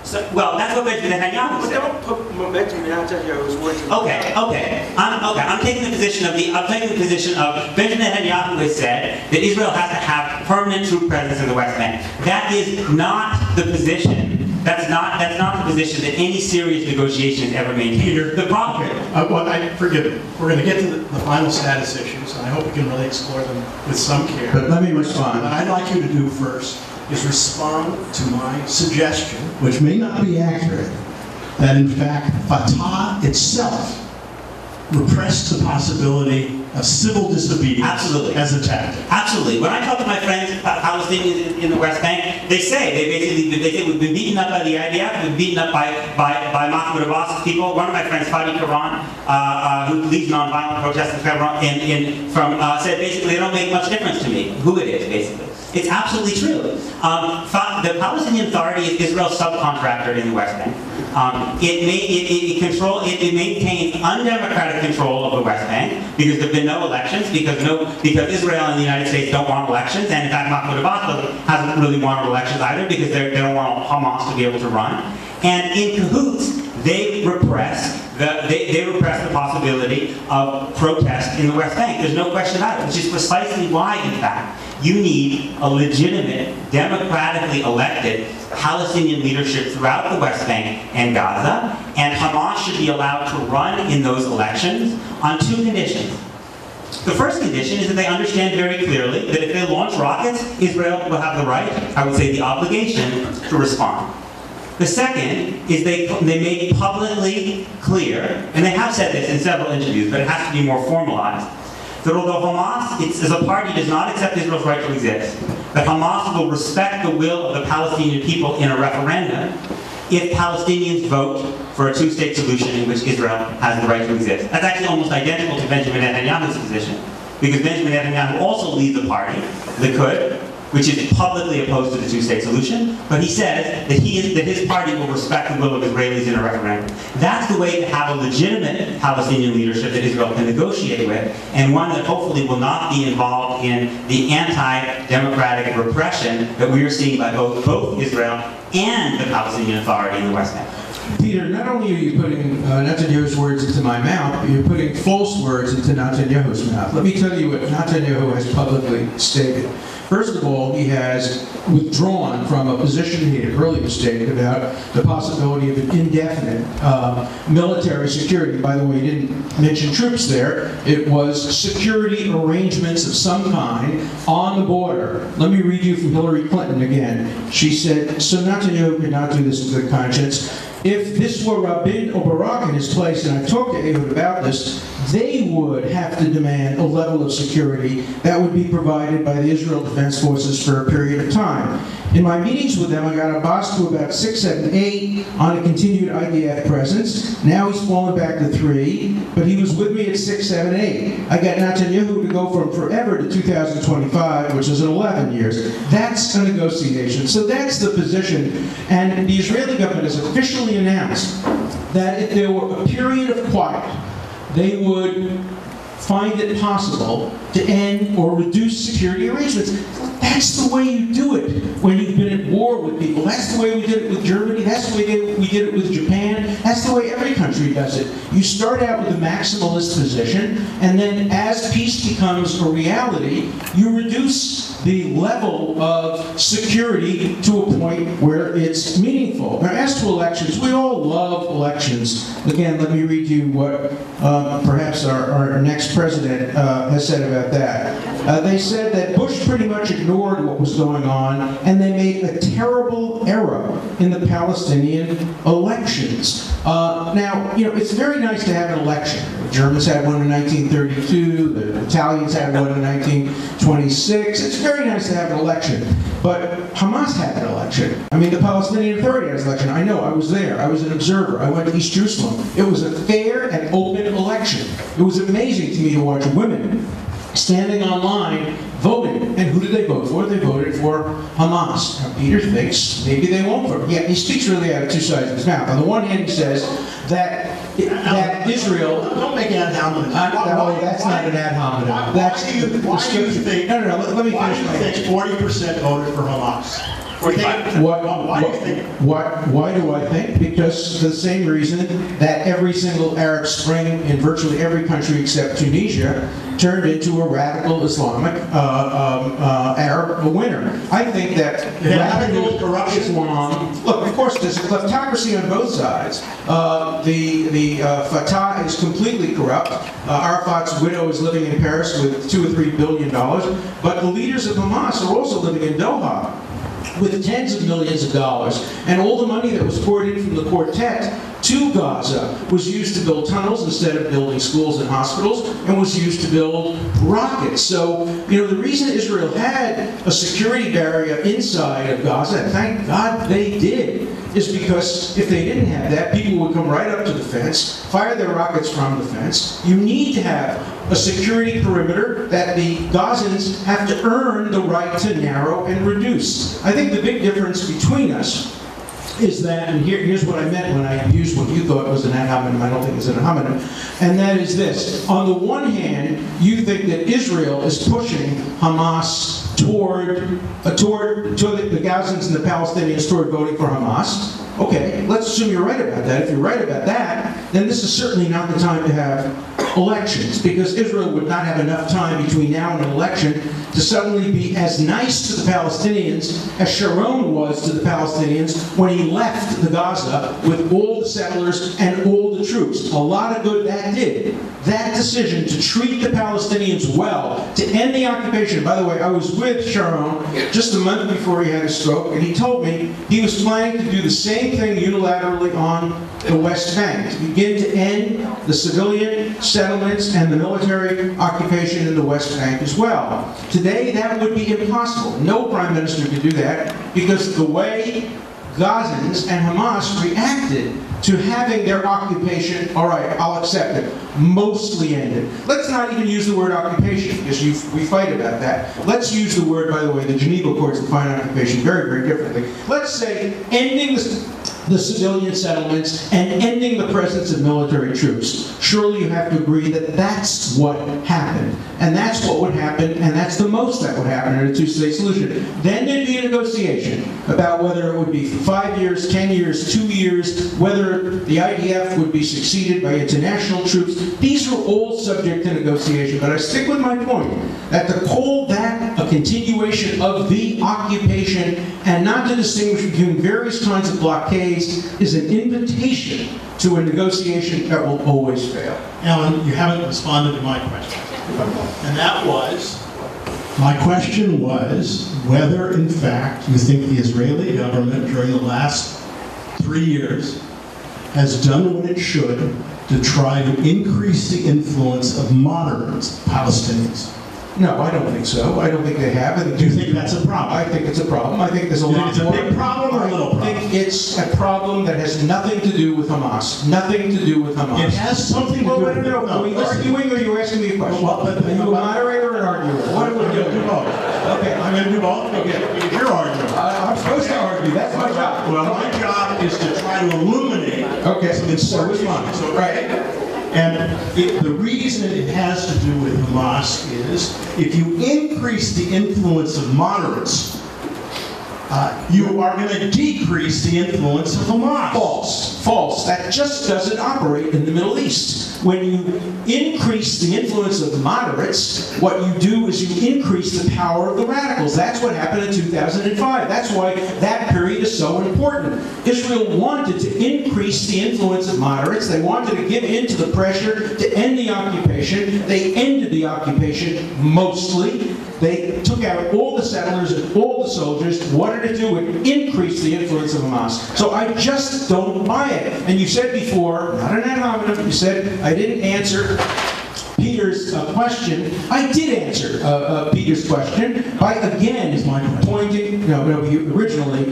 So, well, that's what Benjamin Netanyahu But said. don't put Benjamin Netanyahu's words in Okay. I'm taking the position of Benjamin Netanyahu has said that Israel has to have permanent troop presence in the West Bank. That is not the position. That's not the position that any serious negotiation has ever maintained. Peter, the problem. forgive me. We're going to get to the final status issues, and I hope we can really explore them with some care. But let me respond. What I'd like you to do first is respond to my suggestion, which may not be accurate, that in fact Fatah itself repressed the possibility of civil disobedience Absolutely. as a tactic. Absolutely. When I talk to my friends, Palestinians in the West Bank, they say we've been beaten up by the IDF, we've been beaten up by Mahmoud Abbas's people. One of my friends, Fadi Karan, who leads nonviolent protests in Hebron, said basically they don't make much difference to me who it is, basically. It's absolutely true. The Palestinian Authority is Israel's subcontractor in the West Bank. It maintains undemocratic control of the West Bank because there have been no elections, because Israel and the United States don't want elections, and in fact Mahmoud Abbas hasn't really wanted elections either because they don't want Hamas to be able to run. And in cahoots, they repress the possibility of protest in the West Bank. There's no question about it, which is precisely why, in fact, you need a legitimate, democratically elected Palestinian leadership throughout the West Bank and Gaza, and Hamas should be allowed to run in those elections on two conditions. The first condition is that they understand very clearly that if they launch rockets, Israel will have the right, I would say the obligation, to respond. The second is they make publicly clear, and they have said this in several interviews, but it has to be more formalized, that although Hamas, as a party, does not accept Israel's right to exist, that Hamas will respect the will of the Palestinian people in a referendum if Palestinians vote for a two-state solution in which Israel has the right to exist. That's actually almost identical to Benjamin Netanyahu's position, because Benjamin Netanyahu also leads a party, Likud, which is publicly opposed to the two-state solution, but he says that his party will respect the will of Israelis in a referendum. That's the way to have a legitimate Palestinian leadership that Israel can negotiate with, and one that hopefully will not be involved in the anti-democratic repression that we are seeing by both Israel and the Palestinian Authority in the West Bank. Peter, not only are you putting Netanyahu's words into my mouth, but you're putting false words into Netanyahu's mouth. Let me tell you what Netanyahu has publicly stated. First of all, he has withdrawn from a position he had earlier stated about the possibility of an indefinite military security. By the way, he didn't mention troops there. It was security arrangements of some kind on the border. Let me read you from Hillary Clinton again. She said, so Netanyahu could not do this in good conscience. If this were Rabin or Barak in his place, and I talked to Ehud about this, they would have to demand a level of security that would be provided by the Israel Defense Forces for a period of time. In my meetings with them, I got Abbas to about 6, 7, 8 on a continued IDF presence. Now he's fallen back to 3, but he was with me at 6, 7, 8. I got Netanyahu to go from forever to 2025, which is 11 years. That's a negotiation. So that's the position. And the Israeli government has officially announced that if there were a period of quiet, they would find it possible to end or reduce security arrangements. That's the way you do it when you've been at war with people. That's the way we did it with Germany. That's the way we did it with Japan. That's the way every country does it. You start out with a maximalist position, and then as peace becomes a reality, you reduce the level of security to a point where it's meaningful. Now, as to elections, we all love elections. Again, let me read you what perhaps our next president has said about that. They said that Bush pretty much ignored what was going on, and they made a terrible error in the Palestinian elections. Now, it's very nice to have an election. The Germans had one in 1932, the Italians had one in 1926. It's very nice to have an election. But Hamas had an election. I mean, the Palestinian Authority had an election. I know, I was there. I was an observer. I went to East Jerusalem. It was a fair and open election. It was amazing to me to watch women standing online voting. And who did they vote for? They voted for Hamas. Now, Peter thinks maybe they won't vote. Yeah, he speaks really out of two sides of his mouth. On the one hand, he says that Israel... Don't make an ad hominem. No, that's not an ad hominem. Why do you think... No, let me finish my answer. 40% voted for Hamas? 45%. Why do you think? Why do I think? Because for the same reason that every single Arab Spring in virtually every country except Tunisia turned into a radical Islamic Arab winter. I think that radical corruption. Islam. Look, of course, there's a kleptocracy on both sides. The Fatah is completely corrupt. Arafat's widow is living in Paris with $2 or $3 billion. But the leaders of Hamas are also living in Doha with tens of millions of dollars. And all the money that was poured in from the quartet to Gaza was used to build tunnels instead of building schools and hospitals, and was used to build rockets. So, you know, the reason Israel had a security barrier inside of Gaza, and thank God they did, is because if they didn't have that, people would come right up to the fence, fire their rockets from the fence. You need to have a security perimeter that the Gazans have to earn the right to narrow and reduce. I think the big difference between us is that, and here's what I meant when I used what you thought was an ad hominem, I don't think it's an ad hominem, and that is this. On the one hand, you think that Israel is pushing Hamas toward the Gazans and the Palestinians toward voting for Hamas. Okay, let's assume you're right about that. If you're right about that, then this is certainly not the time to have elections, because Israel would not have enough time between now and an election to suddenly be as nice to the Palestinians as Sharon was to the Palestinians when he left the Gaza with all the settlers and all the troops. A lot of good that did. That decision to treat the Palestinians well, to end the occupation. By the way, I was with Sharon just a month before he had a stroke, and he told me he was planning to do the same thing unilaterally on the West Bank, to begin to end the civilian settlements and the military occupation in the West Bank as well. Today, that would be impossible. No prime minister could do that, because the way Gazans and Hamas reacted to having their occupation, all right, I'll accept it, mostly ended. Let's not even use the word occupation, because we fight about that. Let's use the word, by the way, the Geneva Accords define occupation very, very differently. Let's say ending the civilian settlements and ending the presence of military troops. Surely you have to agree that that's what happened. And that's what would happen, and that's the most that would happen in a two-state solution. Then there'd be a negotiation about whether it would be for 5 years, 10 years, 2 years, whether the IDF would be succeeded by international troops. These are all subject to negotiation, but I stick with my point that to call that a continuation of the occupation and not to distinguish between various kinds of blockades is an invitation to a negotiation that will always fail. Alan, you haven't responded to my question. And that was, my question was whether, in fact, you think the Israeli government during the last 3 years has done what it should to try to increase the influence of moderate Palestinians. No, I don't think so. I don't think they have. Do you think that's a problem? I think it's a problem. I think there's a lot more. It's a big problem or a little problem? I think it's a problem that has nothing to do with Hamas. Nothing to do with Hamas. It has something to do with no. Are we arguing or are you asking me a question? Are you a moderator or an arguer? What are we doing? Do both. Okay. I'm going to do both. Okay. You're arguing. I'm supposed to argue. That's my job. Well, my job is to try to illuminate. Okay. So is mine. So, right. And the reason it has to do with Hamas is if you increase the influence of moderates, you are going to decrease the influence of Hamas. False. False. That just doesn't operate in the Middle East. When you increase the influence of the moderates, what you do is you increase the power of the radicals. That's what happened in 2005. That's why that period is so important. Israel wanted to increase the influence of moderates. They wanted to give in to the pressure to end the occupation. They ended the occupation mostly. They took out all the settlers and all the soldiers. What did it do? It increased the influence of Hamas. So I just don't buy it. And you said before, not an ad hominem, you said I didn't answer Peter's question. I did answer Peter's question by again pointing. No, originally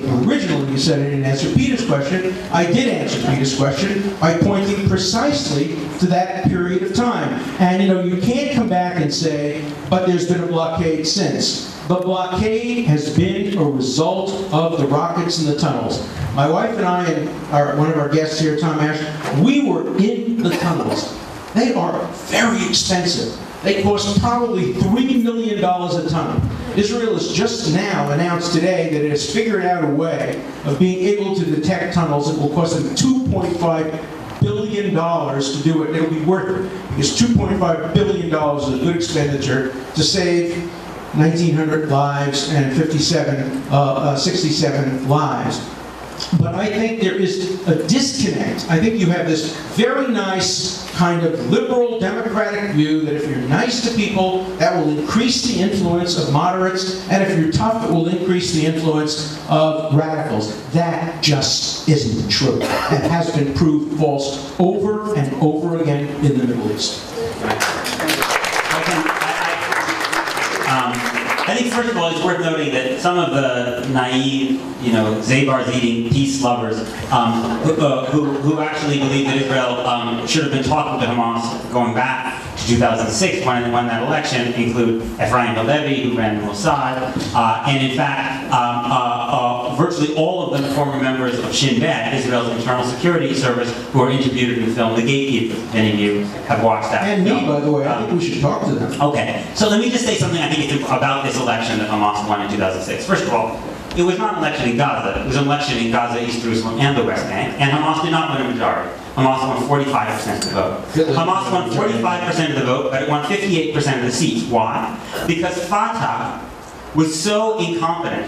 you said I didn't answer Peter's question. I did answer Peter's question by pointing precisely to that period of time. And you can't come back and say, but there's been a blockade since. The blockade has been a result of the rockets and the tunnels. My wife and I and one of our guests here, Tom Ash, we were in the tunnels. They are very expensive. They cost probably $3 million a ton. Israel has just now announced today that it has figured out a way of being able to detect tunnels that will cost them $2.5 billion to do it. It'll be worth it, because $2.5 billion is a good expenditure to save 1,900 lives and 67 lives. But I think there is a disconnect. I think you have this very nice kind of liberal democratic view that if you're nice to people, that will increase the influence of moderates, and if you're tough, it will increase the influence of radicals. That just isn't true. It has been proved false over and over again in the Middle East. I think, first of all, it's worth noting that some of the naive, Zabar's eating peace lovers who actually believe that Israel should have been talking to Hamas going back to 2006 when it won that election include Ephraim Halevi, who ran Mossad, and in fact, virtually all of them former members of Shin Bet, Israel's internal security service, who are interviewed in the film The Gatekeepers. Many of you have watched that And film. me, by the way. I think we should talk to them. Okay, so let me just say something I think about this election that Hamas won in 2006. First of all, it was not an election in Gaza. It was an election in Gaza, East Jerusalem, and the West Bank, and Hamas did not win a majority. Hamas won 45% of the vote. Hamas won 45% of the vote, but it won 58% of the seats. Why? Because Fatah was so incompetent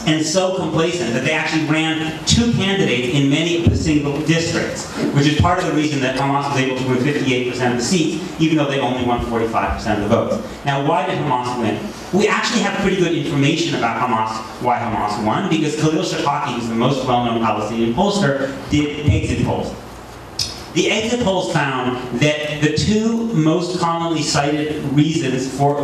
and so complacent that they actually ran two candidates in many of the single districts, which is part of the reason that Hamas was able to win 58% of the seats, even though they only won 45% of the votes. Now, why did Hamas win? We actually have pretty good information about Hamas, why Hamas won, because Khalil Shafaki, who's the most well-known Palestinian pollster, did exit polls. The exit polls found that the two most commonly cited issues for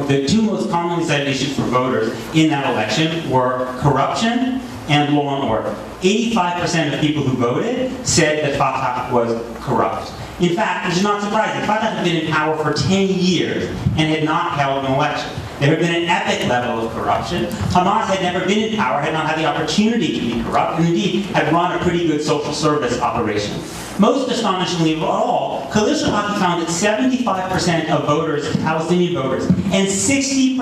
voters in that election were corruption and law and order. 85% of people who voted said that Fatah was corrupt. In fact, which is not surprising, Fatah had been in power for 10 years and had not held an election. There had been an epic level of corruption. Hamas had never been in power, had not had the opportunity to be corrupt, and indeed had run a pretty good social service operation. Most astonishingly of all, Khalil Shafaki found that 75% of voters, Palestinian voters, and 60%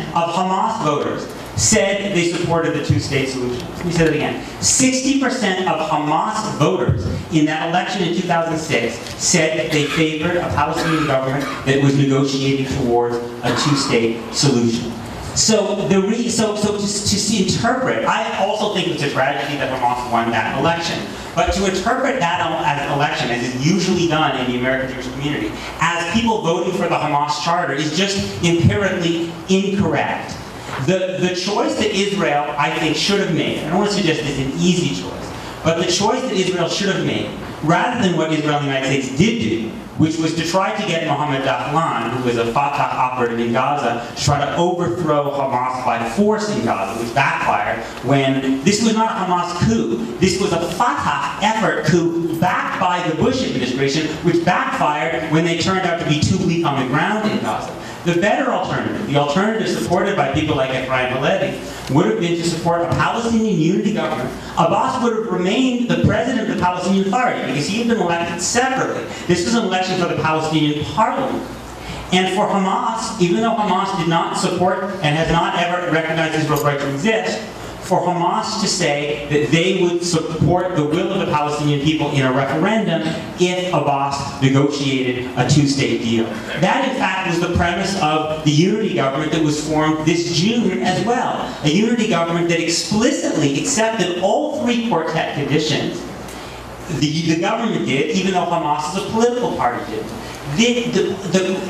of Hamas voters said they supported the two-state solution. Let me say that again. 60% of Hamas voters in that election in 2006 said that they favored a Palestinian government that was negotiating towards a two-state solution. So to interpret, I also think it's a tragedy that Hamas won that election. But to interpret that as an election, as is usually done in the American Jewish community, as people voting for the Hamas charter is just empirically incorrect. The choice that Israel, I think, should have made, I don't want to suggest it's an easy choice, but the choice that Israel should have made, rather than what Israel and the United States did do, which was to try to get Mohammed Dahlan, who was a Fatah operative in Gaza, to try to overthrow Hamas by force in Gaza, which backfired when this was not a Hamas coup. This was a Fatah effort coup backed by the Bush administration, which backfired when they turned out to be too weak on the ground in Gaza. The better alternative, the alternative supported by people like Ephraim Halevi, would have been to support a Palestinian unity government. Abbas would have remained the president of the Palestinian Authority because he had been elected separately. This was an election for the Palestinian parliament. And for Hamas, even though Hamas did not support and has not ever recognized Israel's right to exist, for Hamas to say that they would support the will of the Palestinian people in a referendum if Abbas negotiated a two-state deal. That, in fact, was the premise of the unity government that was formed this June as well. A unity government that explicitly accepted all three quartet conditions. The government did, even though Hamas as a political party did.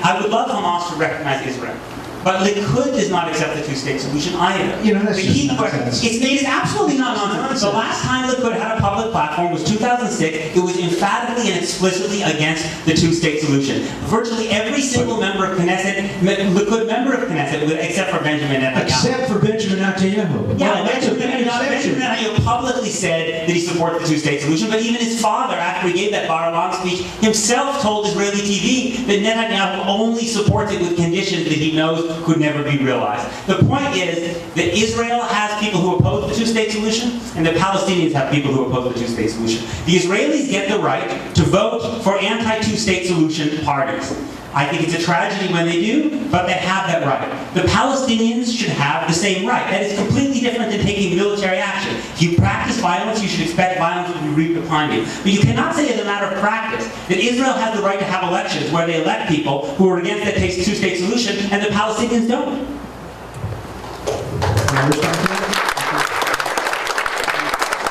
I would love Hamas to recognize Israel. But Likud does not accept the two-state solution either. That's just nonsense. It's absolutely not nonsense. The last time Likud had a public platform was 2006. It was emphatically and explicitly against the two-state solution. Virtually every single member of Knesset, Likud member of Knesset, except for Benjamin Netanyahu. Except for Benjamin Netanyahu. Yeah, well, that's a big Benjamin exception. Netanyahu publicly said that he supported the two-state solution, but even his father, after he gave that Bar-Ilan speech, himself told Israeli TV that Netanyahu only supports it with conditions that he knows could never be realized. The point is that Israel has people who oppose the two-state solution, and the Palestinians have people who oppose the two-state solution. The Israelis get the right to vote for anti-two-state solution parties. I think it's a tragedy when they do, but they have that right. The Palestinians should have the same right. That is completely different than taking military action. If you practice violence, you should expect violence will be reaped upon you. But you cannot say as a matter of practice that Israel has the right to have elections where they elect people who are against that two-state solution, and the Palestinians don't.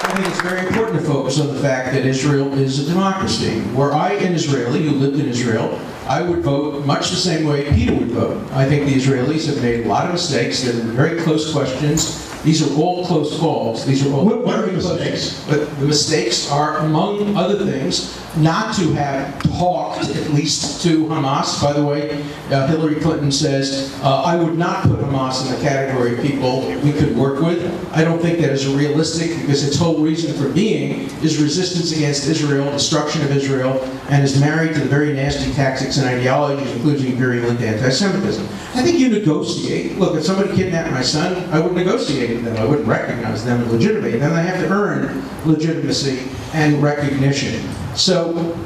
I think it's very important to focus on the fact that Israel is a democracy. Were I an Israeli who lived in Israel, I would vote much the same way Peter would vote. I think the Israelis have made a lot of mistakes. They're very close questions. These are all close calls. These are all What are the mistakes? But the mistakes are, among other things, not to have talked, at least, to Hamas. By the way, Hillary Clinton says, I would not put Hamas in the category of people we could work with. I don't think that is realistic, because its whole reason for being is resistance against Israel, destruction of Israel, and is married to the very nasty tactics and ideologies, including virulent anti-Semitism. I think you negotiate. Look, if somebody kidnapped my son, I would negotiate with them. I wouldn't recognize them as legitimate. Then they have to earn legitimacy and recognition. So,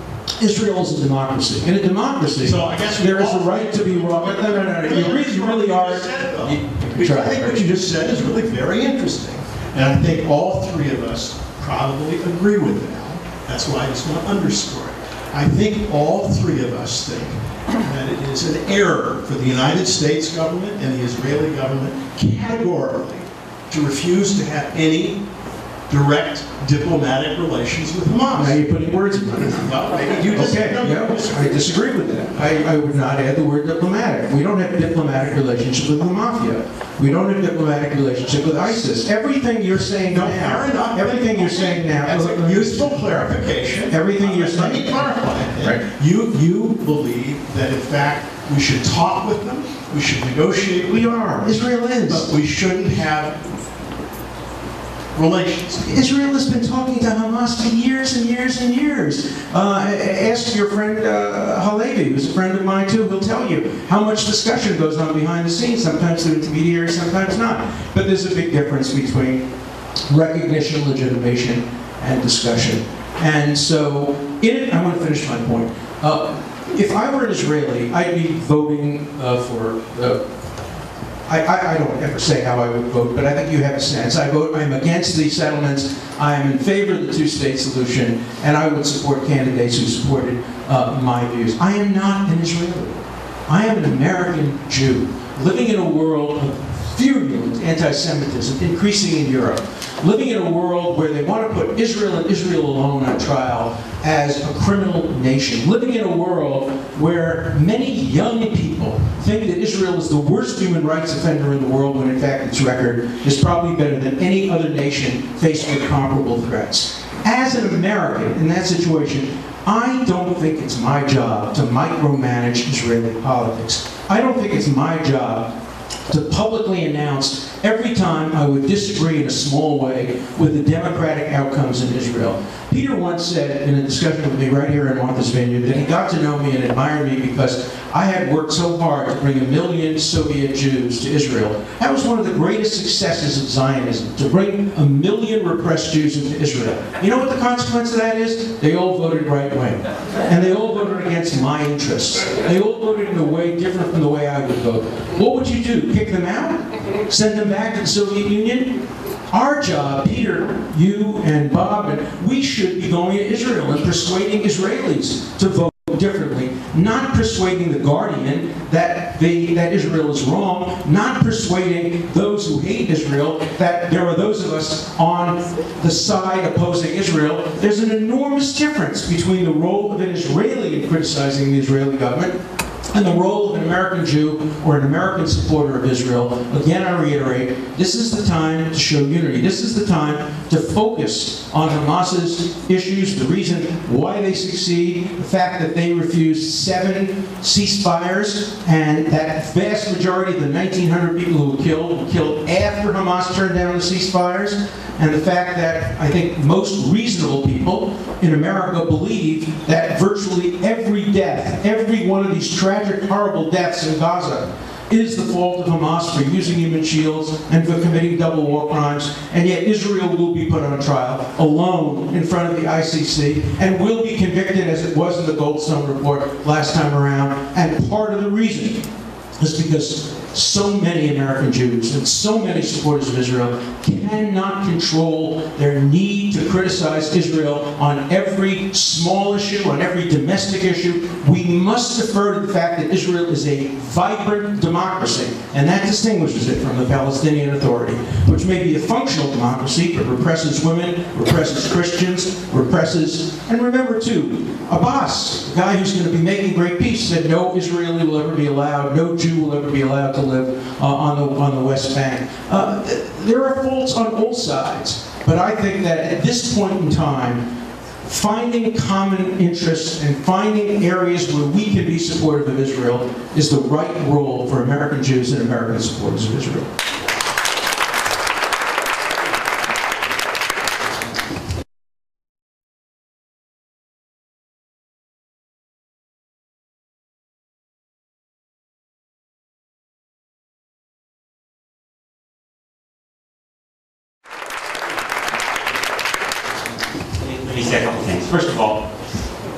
Israel is a democracy. In a democracy, So I guess there is a right to be wrong. No. You really are. Because I think what you just said is really very interesting. And I think all three of us probably agree with that. That's why I just want to underscore it. I think all three of us think that it is an error for the United States government and the Israeli government categorically to refuse to have any direct diplomatic relations with Hamas. Now you're putting words in my mouth. Well, maybe you disagree. Okay, yeah, I disagree with that. I would not add the word diplomatic. We don't have a diplomatic relationship with the mafia. We don't have a diplomatic relationship with ISIS. Everything you're saying No, now, fair enough. everything you're saying now, That's a useful clarification. Everything you're Let me saying- clarify it. Right. You believe that in fact we should talk with them, we should negotiate with we them, are. Israel but is. we shouldn't have relations. Israel has been talking to Hamas for years and years and years. Ask your friend Halevi, who's a friend of mine too. He'll tell you how much discussion goes on behind the scenes, sometimes through intermediaries, sometimes not. But there's a big difference between recognition, legitimation, and discussion. And so, I want to finish my point. If I were an Israeli, I'd be voting for I don't ever say how I would vote, but I think you have a sense. I'm against these settlements. I am in favor of the two-state solution, and I would support candidates who supported my views. I am not an Israeli. I am an American Jew living in a world of virulent anti-Semitism, increasing in Europe. Living in a world where they want to put Israel and Israel alone on trial as a criminal nation. Living in a world where many young people think that Israel is the worst human rights offender in the world, when in fact its record is probably better than any other nation faced with comparable threats. As an American in that situation, I don't think it's my job to micromanage Israeli politics. I don't think it's my job to publicly announce every time I would disagree in a small way with the democratic outcomes in Israel. Peter once said in a discussion with me right here in Martha's Vineyard that he got to know me and admire me because I had worked so hard to bring 1 million Soviet Jews to Israel. That was one of the greatest successes of Zionism, to bring 1 million repressed Jews into Israel. You know what the consequence of that is? They all voted right-wing. And they all voted against my interests. They all voted in a way different from the way I would vote. What would you do? Kick them out? Send them back to the Soviet Union? Our job, Peter, you and Bob, and we should be going to Israel and persuading Israelis to vote differently, not persuading the Guardian that Israel is wrong, not persuading those who hate Israel that there are those of us on the side opposing Israel. There's an enormous difference between the role of an Israeli in criticizing the Israeli government and the role of an American Jew or an American supporter of Israel. Again, I reiterate, this is the time to show unity. This is the time to focus on Hamas's issues, the reason why they succeed, the fact that they refused 7 ceasefires, and that vast majority of the 1,900 people who were killed after Hamas turned down the ceasefires, and the fact that I think most reasonable people in America believe that virtually every death, every one of these tragic, horrible deaths in Gaza is the fault of Hamas for using human shields and for committing double war crimes, and yet Israel will be put on trial alone in front of the ICC and will be convicted as it was in the Goldstone report last time around. And part of the reason is because so many American Jews and so many supporters of Israel cannot control their need to criticize Israel on every small issue, on every domestic issue. We must defer to the fact that Israel is a vibrant democracy, and that distinguishes it from the Palestinian Authority, which may be a functional democracy, but represses women, represses Christians, represses, and remember too, Abbas, the guy who's going to be making great peace, said no Israeli will ever be allowed, no Jew will ever be allowed to live on the West Bank. There are faults on both sides, but I think that at this point in time, finding common interests and finding areas where we can be supportive of Israel is the right role for American Jews and American supporters of Israel. Let me say a couple things. First of all,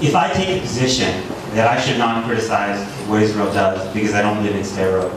if I take the position that I should not criticize what Israel does because I don't live in Sderot,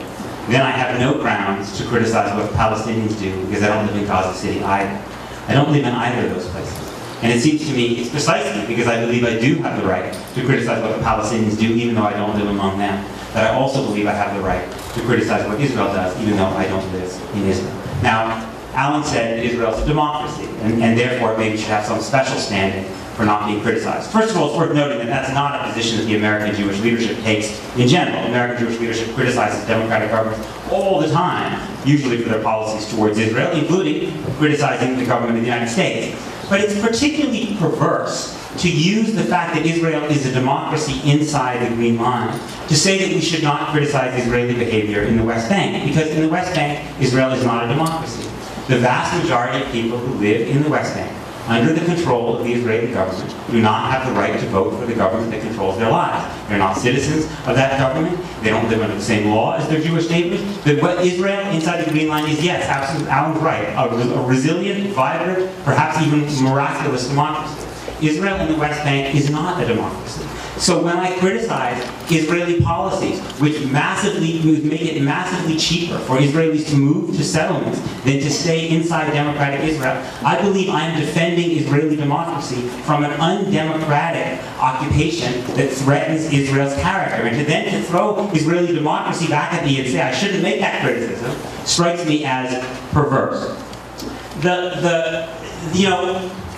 then I have no grounds to criticize what Palestinians do because I don't live in Gaza City either. I don't live in either of those places. And it seems to me it's precisely because I believe I do have the right to criticize what the Palestinians do even though I don't live among them, that I also believe I have the right to criticize what Israel does even though I don't live in Israel. Now, Alan said that Israel is a democracy, and therefore maybe should have some special standing for not being criticized. First of all, it's worth noting that that's not a position that the American Jewish leadership takes in general. American Jewish leadership criticizes democratic governments all the time, usually for their policies towards Israel, including criticizing the government of the United States. But it's particularly perverse to use the fact that Israel is a democracy inside the Green Line to say that we should not criticize Israeli behavior in the West Bank, because in the West Bank, Israel is not a democracy. The vast majority of people who live in the West Bank, under the control of the Israeli government, do not have the right to vote for the government that controls their lives. They're not citizens of that government. They don't live under the same law as their Jewish neighbors. But what Israel inside the Green Line is, yes, absolutely, Alan's right, a resilient, vibrant, perhaps even miraculous democracy. Israel in the West Bank is not a democracy. So when I criticize Israeli policies, which make it massively cheaper for Israelis to move to settlements than to stay inside democratic Israel, I believe I am defending Israeli democracy from an undemocratic occupation that threatens Israel's character. And to throw Israeli democracy back at me and say I shouldn't make that criticism strikes me as perverse.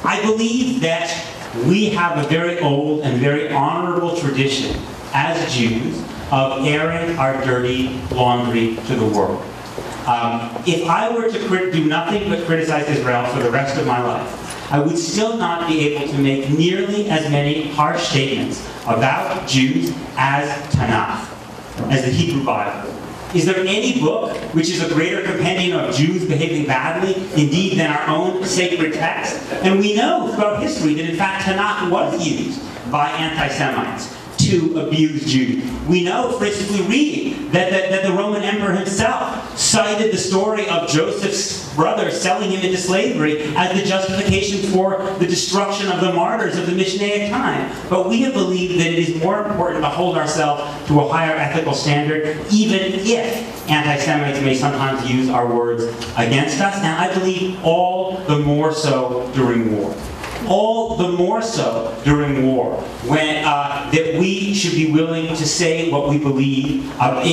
I believe that we have a very old and very honorable tradition as Jews of airing our dirty laundry to the world. If I were to do nothing but criticize Israel for the rest of my life, I would still not be able to make nearly as many harsh statements about Jews as Tanakh, as the Hebrew Bible. Is there any book which is a greater compendium of Jews behaving badly, indeed, than our own sacred text? And we know throughout history that, in fact, Tanakh was used by anti-Semites to abuse Jews. We know, for instance, we read that the Roman emperor himself cited the story of Joseph's brother selling him into slavery as the justification for the destruction of the martyrs of the Mishnaic time. But we have believed that it is more important to hold ourselves to a higher ethical standard, even if anti-Semites may sometimes use our words against us. And I believe all the more so during war. All the more so during war, when that we should be willing to say what we believe about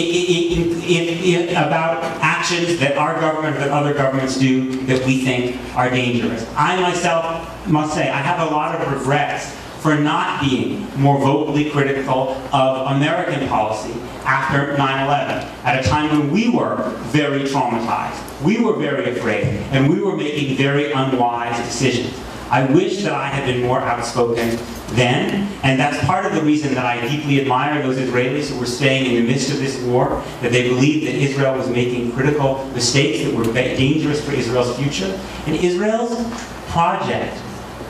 actions that our government or that other governments do that we think are dangerous. I myself must say I have a lot of regrets for not being more vocally critical of American policy after 9/11, at a time when we were very traumatized, we were very afraid, and we were making very unwise decisions. I wish that I had been more outspoken then, and that's part of the reason that I deeply admire those Israelis who were staying in the midst of this war, that they believed that Israel was making critical mistakes that were dangerous for Israel's future. And Israel's project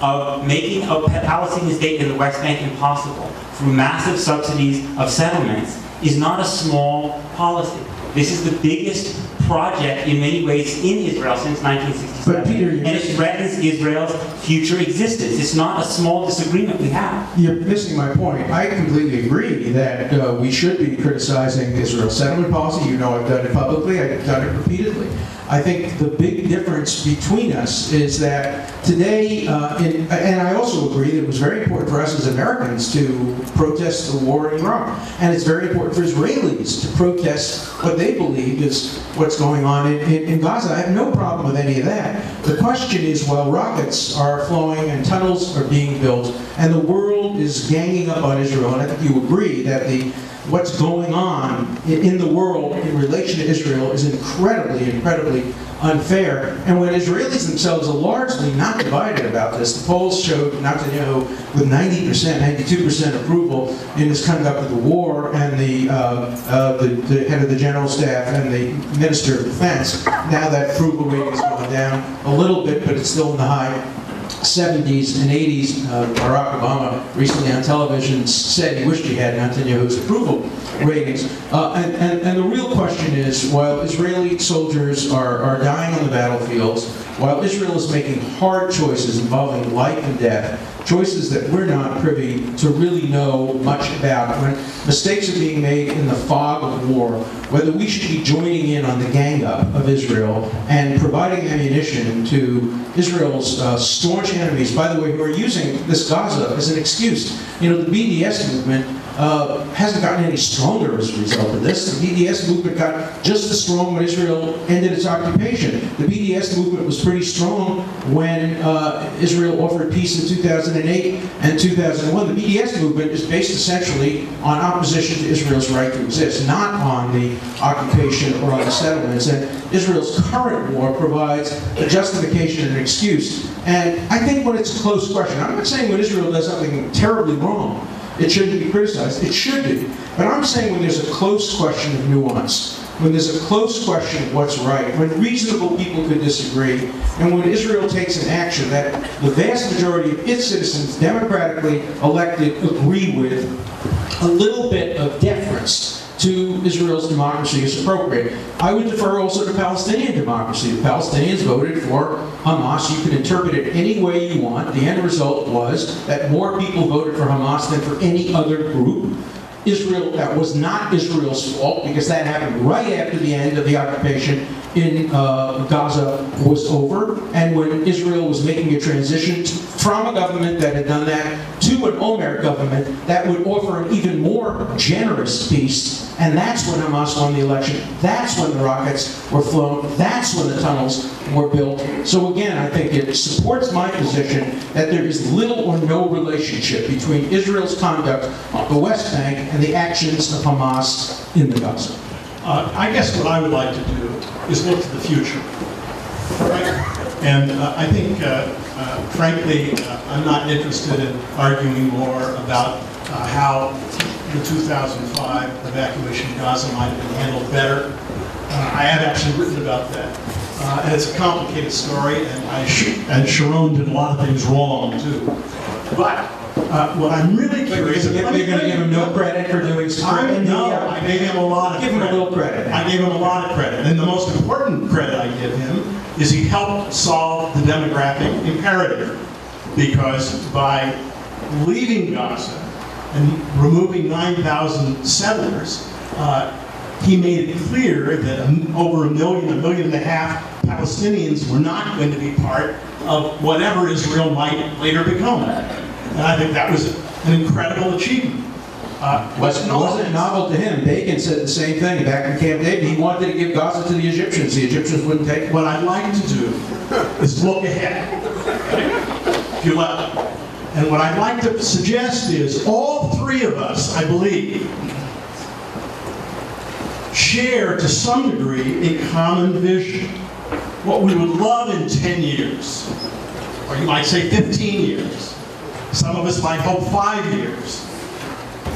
of making a Palestinian state in the West Bank impossible through massive subsidies of settlements is not a small policy. This is the biggest project in many ways in Israel since 1967. But Peter, and it threatens Israel's future existence. It's not a small disagreement we have. You're missing my point. I completely agree that we should be criticizing Israel's settlement policy. You know I've done it publicly. I've done it repeatedly. I think the big difference between us is that today, and I also agree that it was very important for us as Americans to protest the war in Iraq. And it's very important for Israelis to protest what they believe is what's going on in Gaza. I have no problem with any of that. The question is, while rockets are flowing and tunnels are being built, and the world is ganging up on Israel, and I think you agree that what's going on in the world in relation to Israel is incredibly, incredibly unfair. And when Israelis themselves are largely not divided about this, the polls showed Netanyahu with 90%, 92% approval in his conduct of the war, and the head of the general staff and the minister of defense. Now that approval rating has gone down a little bit, but it's still in the high 70s and 80s. Barack Obama recently on television said he wished he had Netanyahu's approval ratings. And the real question is, while Israeli soldiers are dying on the battlefields, while Israel is making hard choices involving life and death, choices that we're not privy to really know much about, when mistakes are being made in the fog of war, whether we should be joining in on the gang-up of Israel and providing ammunition to Israel's staunch enemies, by the way, who are using this Gaza as an excuse. You know, the BDS movement hasn't gotten any stronger as a result of this. The BDS movement got just as strong when Israel ended its occupation. The BDS movement was pretty strong when Israel offered peace in 2008 and 2001. The BDS movement is based essentially on opposition to Israel's right to exist, not on the occupation or on the settlements. And Israel's current war provides a justification and an excuse. And I think when it's a close question, I'm not saying when Israel does something terribly wrong, it shouldn't be criticized. It should be. But I'm saying when there's a close question of nuance, when there's a close question of what's right, when reasonable people could disagree, and when Israel takes an action that the vast majority of its citizens, democratically elected, agree with, a little bit of deference to Israel's democracy is appropriate. I would defer also to Palestinian democracy. The Palestinians voted for Hamas. You can interpret it any way you want. The end result was that more people voted for Hamas than for any other group. Israel, that was not Israel's fault, because that happened right after the end of the occupation in Gaza was over, and when Israel was making a transition from a government that had done that to an Omer government that would offer an even more generous peace. And that's when Hamas won the election. That's when the rockets were flown. That's when the tunnels were built. So again, I think it supports my position that there is little or no relationship between Israel's conduct on the West Bank and the actions of Hamas in the Gaza. I guess what I would like to do is look to the future. Right? And I think, frankly, I'm not interested in arguing more about how the 2005 evacuation of Gaza might have been handled better. I have actually written about that. And it's a complicated story, and Sharon did a lot of things wrong, too. But what I'm really curious about... You're going to give him no credit for doing something? No, I gave him a lot of credit. Give him a little credit. I gave him a lot of credit. And the most important credit I give him is he helped solve the demographic imperative. Because by leaving Gaza and removing 9,000 settlers, he made it clear that over 1.5 million Palestinians were not going to be part of whatever Israel might later become. And I think that was an incredible achievement. Wasn't novel to him. Bacon said the same thing back in Camp David. He wanted to give Gaza to the Egyptians. The Egyptians wouldn't take it. What I'd like to do is look ahead, if you let me. And what I'd like to suggest is all three of us, I believe, share to some degree a common vision. What we would love in 10 years, or you might say 15 years. Some of us might hope 5 years.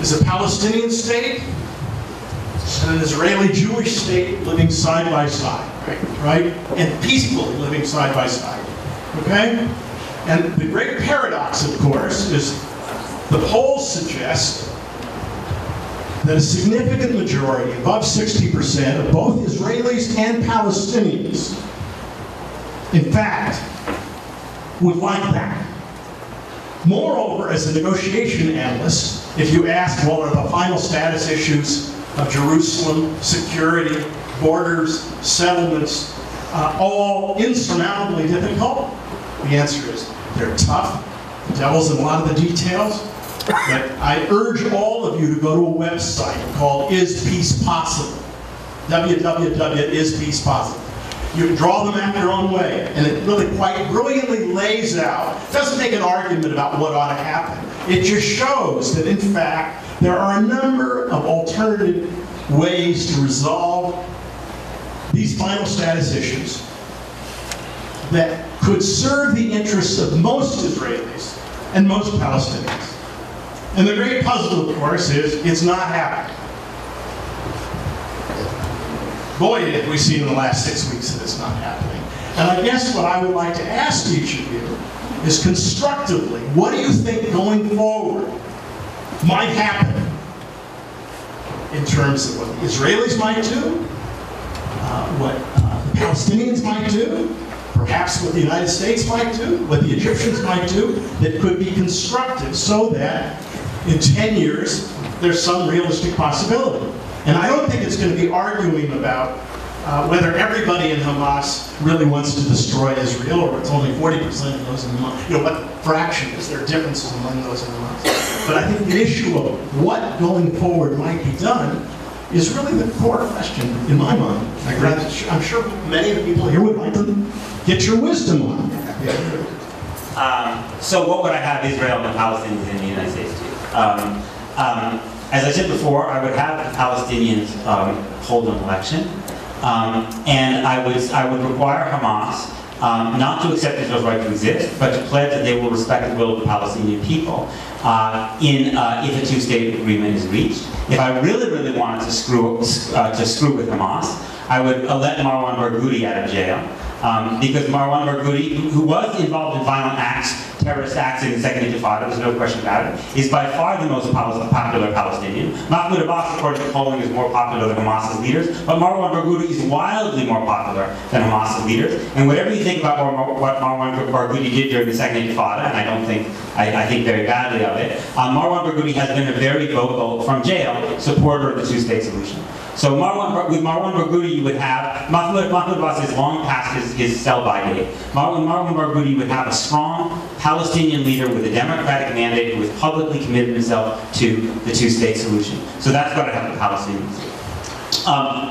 Is a Palestinian state and an Israeli-Jewish state living side by side, right? And peacefully living side by side, okay? And the great paradox, of course, is the polls suggest that a significant majority, above 60%, of both Israelis and Palestinians, in fact, would like that. Moreover, as a negotiation analyst, if you ask what are the final status issues of Jerusalem, security, borders, settlements, all insurmountably difficult, the answer is they're tough. The devil's in a lot of the details. But I urge all of you to go to a website called Is Peace Possible? www.ispeacepossible. You can draw the map your own way, and it really quite brilliantly lays out, doesn't make an argument about what ought to happen. It just shows that, in fact, there are a number of alternative ways to resolve these final status issues that could serve the interests of most Israelis and most Palestinians. And the great puzzle, of course, is it's not happening. Boy, have we seen in the last 6 weeks that it's not happening. And I guess what I would like to ask each of you is constructively, what do you think going forward might happen in terms of what the Israelis might do, what the Palestinians might do, perhaps what the United States might do, what the Egyptians might do, that could be constructive so that in 10 years there's some realistic possibility. And I don't think it's going to be arguing about whether everybody in Hamas really wants to destroy Israel, or it's only 40% of those in Hamas. You know, what fraction is there differences among those in Hamas? But I think the issue of what going forward might be done is really the core question in my mind. I'm sure many of the people here would like to get your wisdom on. So what would I have Israel and the Palestinians in the United States do? As I said before, I would have the Palestinians hold an election, and I would require Hamas not to accept Israel's right to exist, but to pledge that they will respect the will of the Palestinian people if a two-state agreement is reached. If I really, really wanted to screw with Hamas, I would let Marwan Barghouti out of jail. Because Marwan Barghouti, who was involved in violent acts, terrorist acts in the Second Intifada, there's no question about it, is by far the most popular Palestinian. Mahmoud Abbas, according to polling, is more popular than Hamas's leaders, but Marwan Barghouti is wildly more popular than Hamas's leaders. And whatever you think about what Marwan Barghouti did during the Second Intifada, and I think very badly of it, Marwan Barghouti has been a very vocal, from jail, supporter of the two-state solution. So with Marwan Barghouti, you would have, Mahmoud Abbas is long past his sell-by date. Marwan Barghouti would have a strong Palestinian leader with a democratic mandate who has publicly committed himself to the two-state solution. So that's what I have the Palestinians do.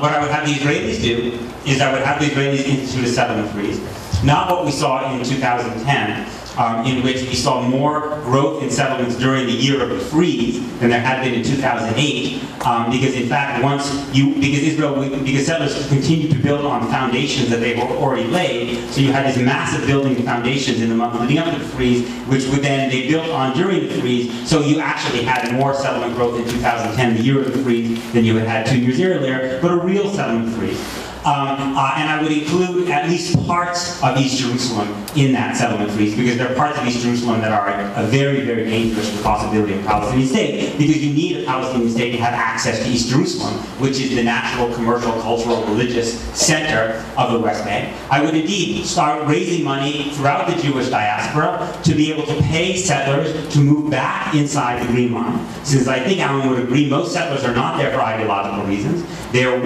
What I would have the Israelis do is I would have the Israelis institute a settlement freeze. Not what we saw in 2010, in which we saw more growth in settlements during the year of the freeze than there had been in 2008, because in fact because settlers continued to build on foundations that they were already laid, so you had this massive building of foundations in the month leading up to the freeze, which would then they built on during the freeze, so you actually had more settlement growth in 2010, the year of the freeze, than you had 2 years earlier, but a real settlement freeze. And I would include at least parts of East Jerusalem in that settlement freeze, because there are parts of East Jerusalem that are very, very dangerous to the possibility of a Palestinian state, because you need a Palestinian state to have access to East Jerusalem, which is the natural, commercial, cultural, religious center of the West Bank. I would indeed start raising money throughout the Jewish diaspora to be able to pay settlers to move back inside the Green Line. Since I think Alan would agree, most settlers are not there for ideological reasons. They're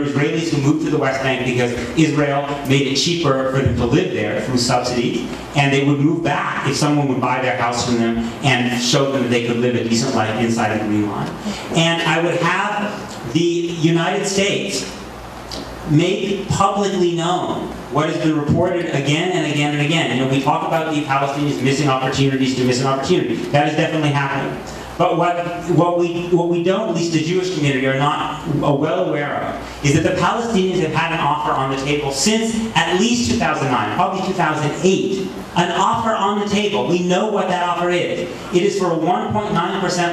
Israelis who moved to the West Bank because Israel made it cheaper for them to live there through subsidies, and they would move back if someone would buy their house from them and show them that they could live a decent life inside the Green Line. And I would have the United States make publicly known what has been reported again and again and again. You know, we talk about the Palestinians missing opportunities to miss an opportunity. That is definitely happening. But what we don't, at least the Jewish community, are not well aware of, is that the Palestinians have had an offer on the table since at least 2009, probably 2008. An offer on the table. We know what that offer is. It is for a 1.9%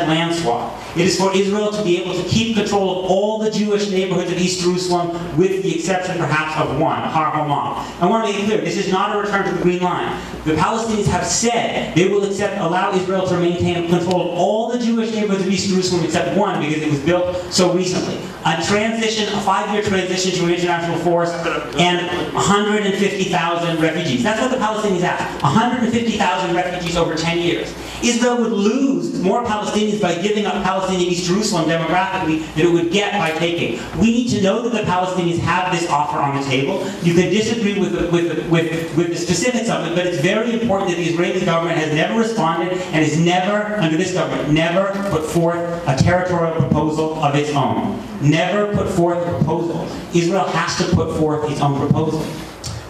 land swap. It is for Israel to be able to keep control of all the Jewish neighborhoods of East Jerusalem, with the exception perhaps of one, Har Homa. I want to make it clear, this is not a return to the Green Line. The Palestinians have said they will allow Israel to maintain control of all the the Jewish neighborhoods of East Jerusalem except one because it was built so recently. A 5-year transition to an international force, and 150,000 refugees. That's what the Palestinians asked. 150,000 refugees over 10 years. Israel would lose more Palestinians by giving up Palestinian East Jerusalem demographically than it would get by taking. We need to know that the Palestinians have this offer on the table. You can disagree with the specifics of it, but it's very important that the Israeli government has never responded and has never, under this government, never put forth a territorial proposal of its own. Never put forth a proposal. Israel has to put forth its own proposal.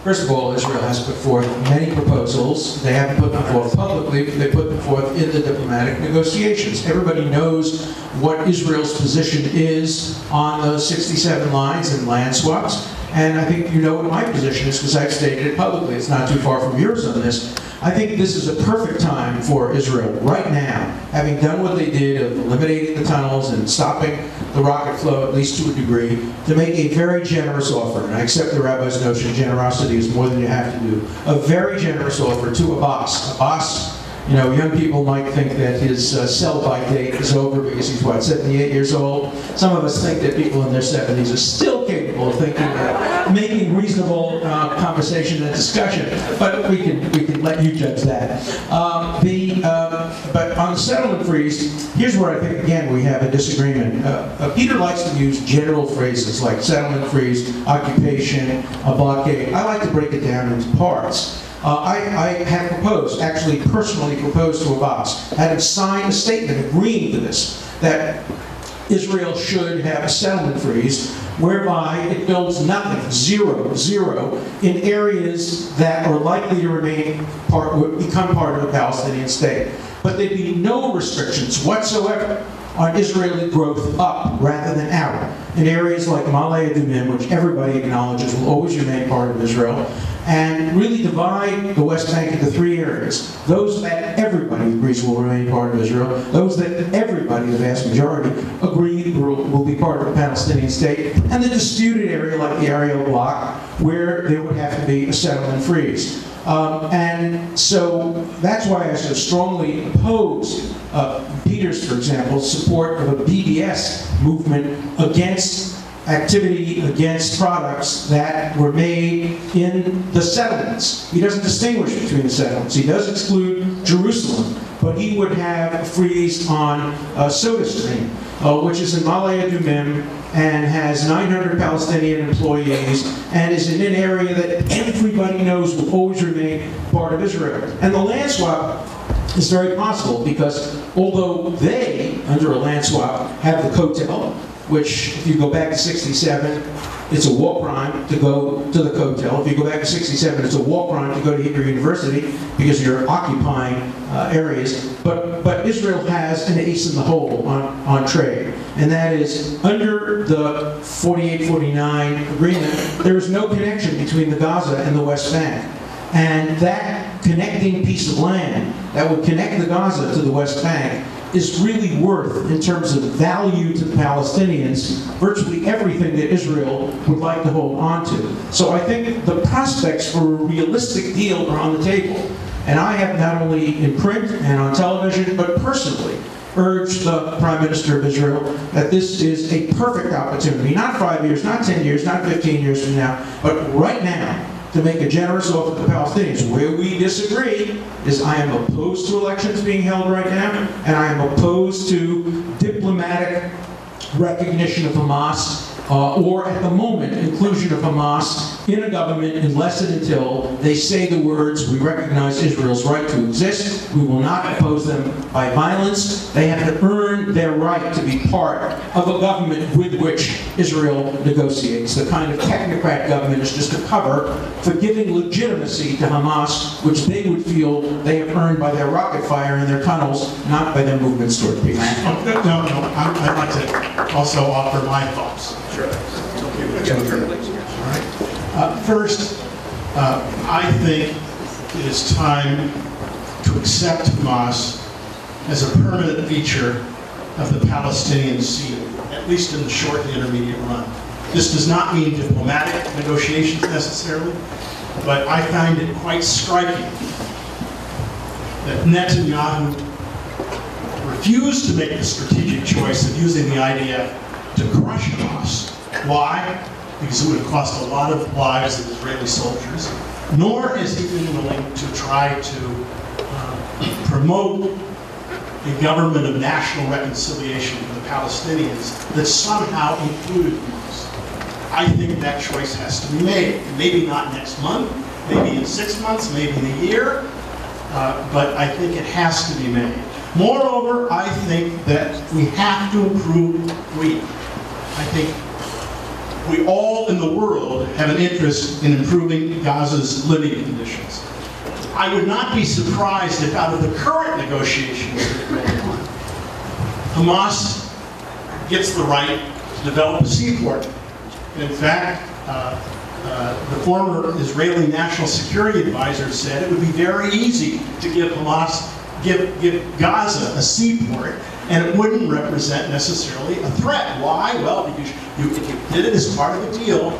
First of all, Israel has put forth many proposals. They haven't put them forth publicly, but they put them forth in the diplomatic negotiations. Everybody knows what Israel's position is on the 67 lines and land swaps. And I think you know what my position is because I've stated it publicly. It's not too far from yours on this. I think this is a perfect time for Israel right now, having done what they did of eliminating the tunnels and stopping the rocket flow, at least to a degree, to make a very generous offer. And I accept the rabbi's notion generosity is more than you have to do. A very generous offer to Abbas. Abbas, you know, young people might think that his sell-by date is over because he's, what, 78 years old? Some of us think that people in their 70s are still capable of thinking making reasonable conversation and discussion, but we can let you judge that. But on the settlement freeze, here's where I think, again, we have a disagreement. Peter likes to use general phrases like settlement freeze, occupation, a blockade. I like to break it down into parts. I had proposed, actually personally proposed to Abbas, had him sign a statement agreeing to this, that Israel should have a settlement freeze whereby it builds nothing, zero, in areas that are likely to become part of the Palestinian state. But there'd be no restrictions whatsoever on Israeli growth up rather than out in areas like Ma'ale Adumim, which everybody acknowledges will always remain part of Israel, and really divide the West Bank into 3 areas. Those that everybody agrees will remain part of Israel, those that everybody, the vast majority, agree will be part of the Palestinian state, and the disputed area like the Ariel Bloc, where there would have to be a settlement freeze. And so that's why I so strongly oppose Peter's, for example, support of a BDS movement against activity against products that were made in the settlements. He doesn't distinguish between the settlements. He does exclude Jerusalem, but he would have a freeze on SodaStream, which is in Ma'ale Adumim and has 900 Palestinian employees and is in an area that everybody knows will always remain part of Israel. And the land swap is very possible because although they, under a land swap, have the Kotel, which, if you go back to 67, it's a war crime to go to the Kotel. If you go back to 67, it's a war crime to go to Hebrew University because you're occupying areas. But Israel has an ace in the hole on trade, and that is under the 48-49 agreement, there is no connection between the Gaza and the West Bank. And that connecting piece of land that would connect the Gaza to the West Bank is really worth, in terms of value to the Palestinians, virtually everything that Israel would like to hold on to. So I think the prospects for a realistic deal are on the table. And I have not only in print and on television, but personally urged the Prime Minister of Israel that this is a perfect opportunity, not 5 years, not 10 years, not 15 years from now, but right now, to make a generous offer to the Palestinians. Where we disagree is I am opposed to elections being held right now, and I am opposed to diplomatic recognition of Hamas, or at the moment, inclusion of Hamas in a government unless and until they say the words, we recognize Israel's right to exist, we will not oppose them by violence. They have to earn their right to be part of a government with which Israel negotiates. The kind of technocrat government is just a cover for giving legitimacy to Hamas, which they would feel they have earned by their rocket fire in their tunnels, not by their movements toward peace. No, I'd like to also offer my thoughts. Sure. First, I think it is time to accept Hamas as a permanent feature of the Palestinian scene, at least in the short and intermediate run. This does not mean diplomatic negotiations necessarily, but I find it quite striking that Netanyahu refused to make the strategic choice of using the idea to crush Hamas. Why? Because it would have cost a lot of lives of Israeli soldiers. Nor has he been willing to try to promote a government of national reconciliation for the Palestinians that somehow included Hamas. I think that choice has to be made. Maybe not next month, maybe in 6 months, maybe in a year, but I think it has to be made. Moreover, I think that we have to improve, I think we all in the world have an interest in improving Gaza's living conditions. I would not be surprised if out of the current negotiations that are going on, Hamas gets the right to develop a seaport. In fact, the former Israeli National Security Advisor said it would be very easy to give Gaza a seaport, and it wouldn't represent necessarily a threat. Why? Well, because if you did it as part of a deal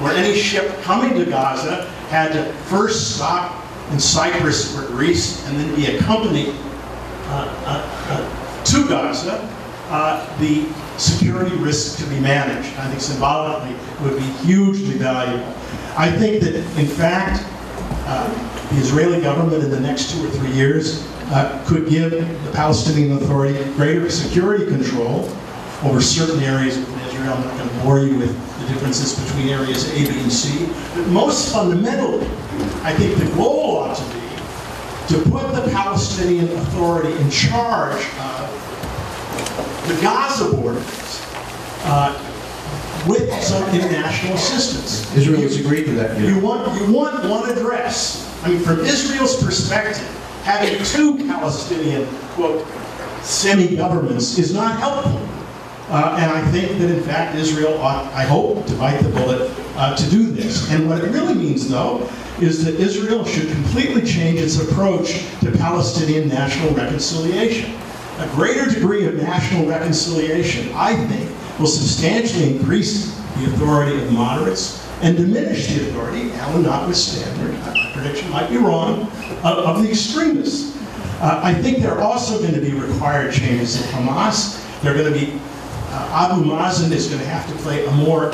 where any ship coming to Gaza had to first stop in Cyprus or Greece and then be accompanied to Gaza, the security risk to be managed. I think symbolically it would be hugely valuable. I think that, in fact, the Israeli government in the next 2 or 3 years could give the Palestinian Authority greater security control over certain areas within Israel. I'm not going to bore you with the differences between areas A, B, and C. But most fundamentally, I think the goal ought to be to put the Palestinian Authority in charge of the Gaza borders with some international assistance. Israel has agreed to that. You want one address. I mean, from Israel's perspective, having 2 Palestinian, quote, semi-governments is not helpful. And I think that, in fact, Israel ought, I hope, to bite the bullet to do this. And what it really means, though, is that Israel should completely change its approach to Palestinian national reconciliation. A greater degree of national reconciliation, I think, will substantially increase the authority of moderates and diminish the authority, Alan notwithstanding, my prediction might be wrong, of the extremists. I think there are also going to be required changes in Hamas. They're going to be, Abu Mazen is going to have to play a more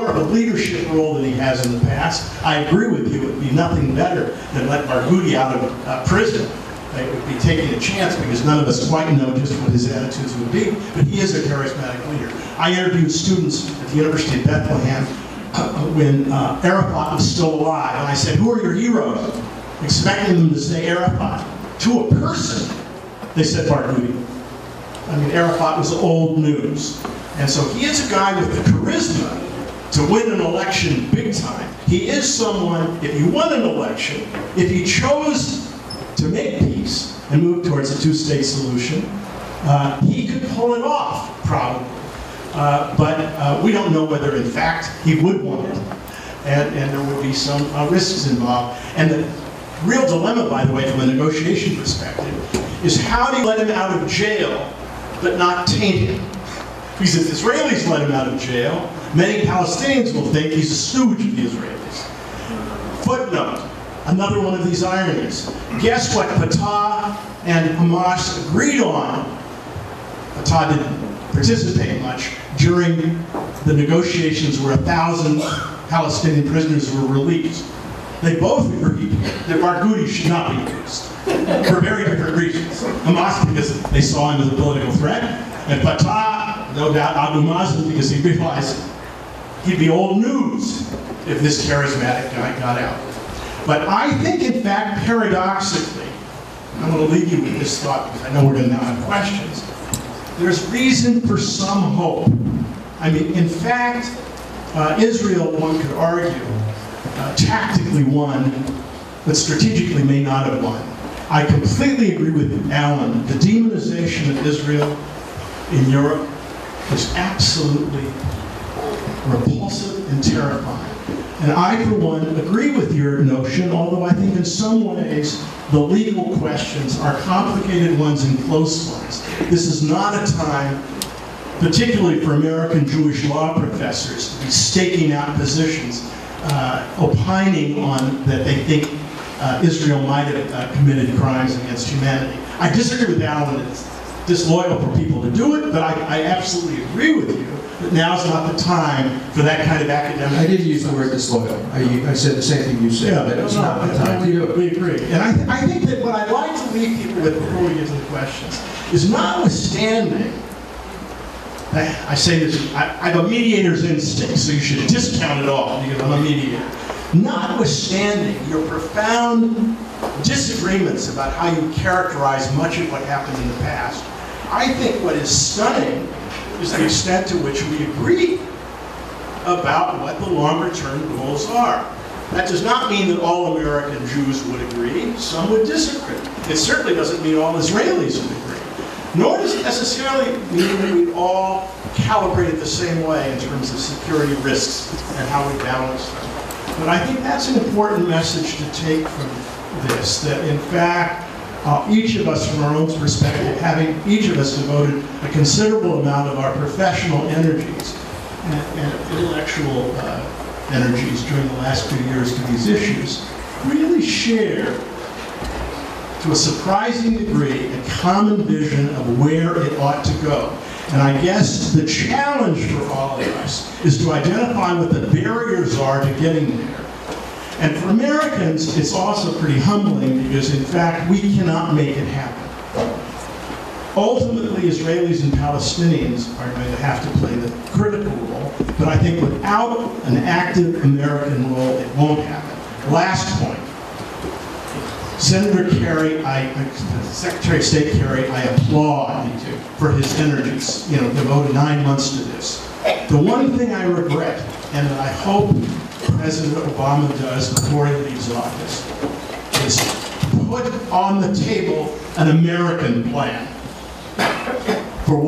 of a leadership role than he has in the past. I agree with you, it would be nothing better than let Barghouti out of prison. It would be taking a chance because none of us quite know just what his attitudes would be, but he is a charismatic leader. I interviewed students at the University of Bethlehem when Arafat was still alive, and I said, who are your heroes? Expecting them to say Arafat. To a person, they said Barghouti. I mean, Arafat was old news. And so he is a guy with the charisma to win an election big time. He is someone, if you won an election, if he chose to make peace and move towards a 2-state solution, he could pull it off, probably. But we don't know whether, in fact, he would want it. And there will be some risks involved. And the real dilemma, by the way, from a negotiation perspective, is how do you let him out of jail but not taint him? Because if the Israelis let him out of jail, many Palestinians will think he's a stooge of the Israelis. Footnote. Another one of these ironies. Guess what Fatah and Hamas agreed on? Fatah didn't participate much during the negotiations where 1,000 Palestinian prisoners were released. They both agreed that Barghouti should not be released for very different reasons. Hamas because they saw him as a political threat, and Fatah, no doubt, Abu Mazen because he realized he'd be old news if this charismatic guy got out. But I think, in fact, paradoxically, I'm going to leave you with this thought because I know we're going to now have questions. There's reason for some hope. I mean, in fact, Israel, one could argue, tactically won, but strategically may not have won. I completely agree with Alan. The demonization of Israel in Europe is absolutely repulsive and terrifying. And I, for one, agree with your notion, although I think in some ways the legal questions are complicated ones and close ones. This is not a time, particularly for American Jewish law professors, to be staking out positions, opining on that they think Israel might have committed crimes against humanity. I disagree with Alan disloyal for people to do it, but I absolutely agree with you that now's not the time for that kind of academic. I didn't use the word disloyal. I said the same thing you said, Yeah, that it's not the time to do it. we agree. And I think that what I'd like to leave people with before we get to the questions is, notwithstanding, I say this, I have a mediator's instinct, so you should discount it all because I'm a mediator. Notwithstanding your profound disagreements about how you characterize much of what happened in the past, I think what is stunning is the extent to which we agree about what the longer-term goals are. That does not mean that all American Jews would agree. Some would disagree. It certainly doesn't mean all Israelis would agree. Nor does it necessarily mean that we all calibrate it the same way in terms of security risks and how we balance them. But I think that's an important message to take from this, that in fact, each of us from our own perspective, having each of us devoted a considerable amount of our professional energies and intellectual energies during the last few years to these issues, really share, to a surprising degree, a common vision of where it ought to go. And I guess the challenge for all of us is to identify what the barriers are to getting there. And for Americans, it's also pretty humbling because, in fact, we cannot make it happen. Ultimately, Israelis and Palestinians are going to have to play the critical role, but I think without an active American role, it won't happen. Last point. Senator Kerry, Secretary of State Kerry, I applaud for his energies, devoted 9 months to this. The one thing I regret, and that I hope President Obama does before he leaves office, is put on the table an American plan for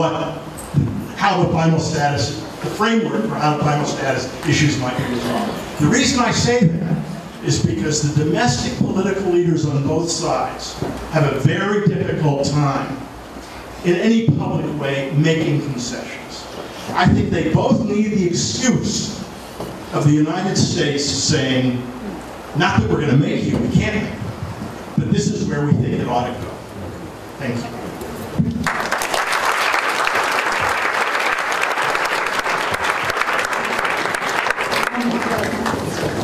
how the final status, the framework for how the final status issues might be resolved. The reason I say that is because the domestic political leaders on both sides have a very difficult time in any public way making concessions. I think they both need the excuse of the United States saying, not that we're going to make you, we can't make you, but this is where we think it ought to go. Thank you.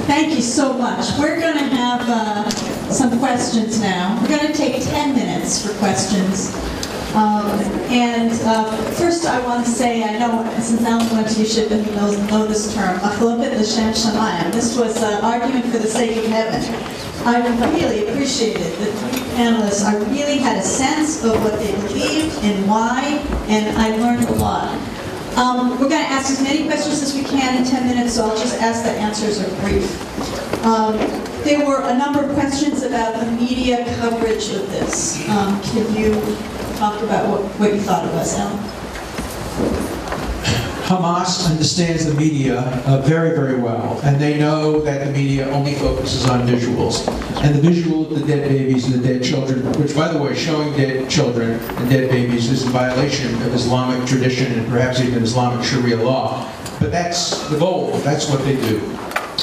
Thank you so much. We're going to have some questions now. We're going to take 10 minutes for questions. First I want to say, I know, since Alan went to Yeshiva, he know this term, Machlokes l'shem shamayim. This was an argument for the sake of heaven. I really appreciated that you panelists, I really had a sense of what they believed and why, and I learned a lot. We're going to ask as many questions as we can in 10 minutes, so I'll just ask that answers are brief. There were a number of questions about the media coverage of this. Can you talk about what you thought it was, Alan? Hamas understands the media very, very well, and they know that the media only focuses on visuals. And the visual of the dead babies and the dead children, which, by the way, showing dead children and dead babies is a violation of Islamic tradition and perhaps even Islamic Sharia law. But that's the goal. That's what they do.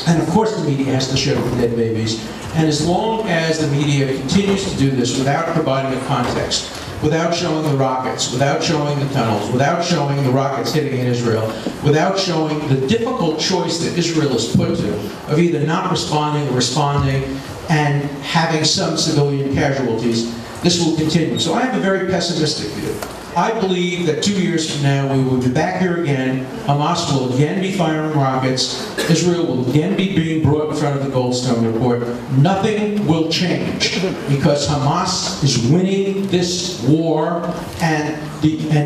And of course the media has to show the dead babies. And as long as the media continues to do this without providing a context, without showing the rockets, without showing the tunnels, without showing the rockets hitting in Israel, without showing the difficult choice that Israel is put to of either not responding or responding and having some civilian casualties, this will continue. So I have a very pessimistic view. I believe that 2 years from now we will be back here again. Hamas will again be firing rockets. Israel will again be being brought in front of the Goldstone Report. Nothing will change because Hamas is winning this war, and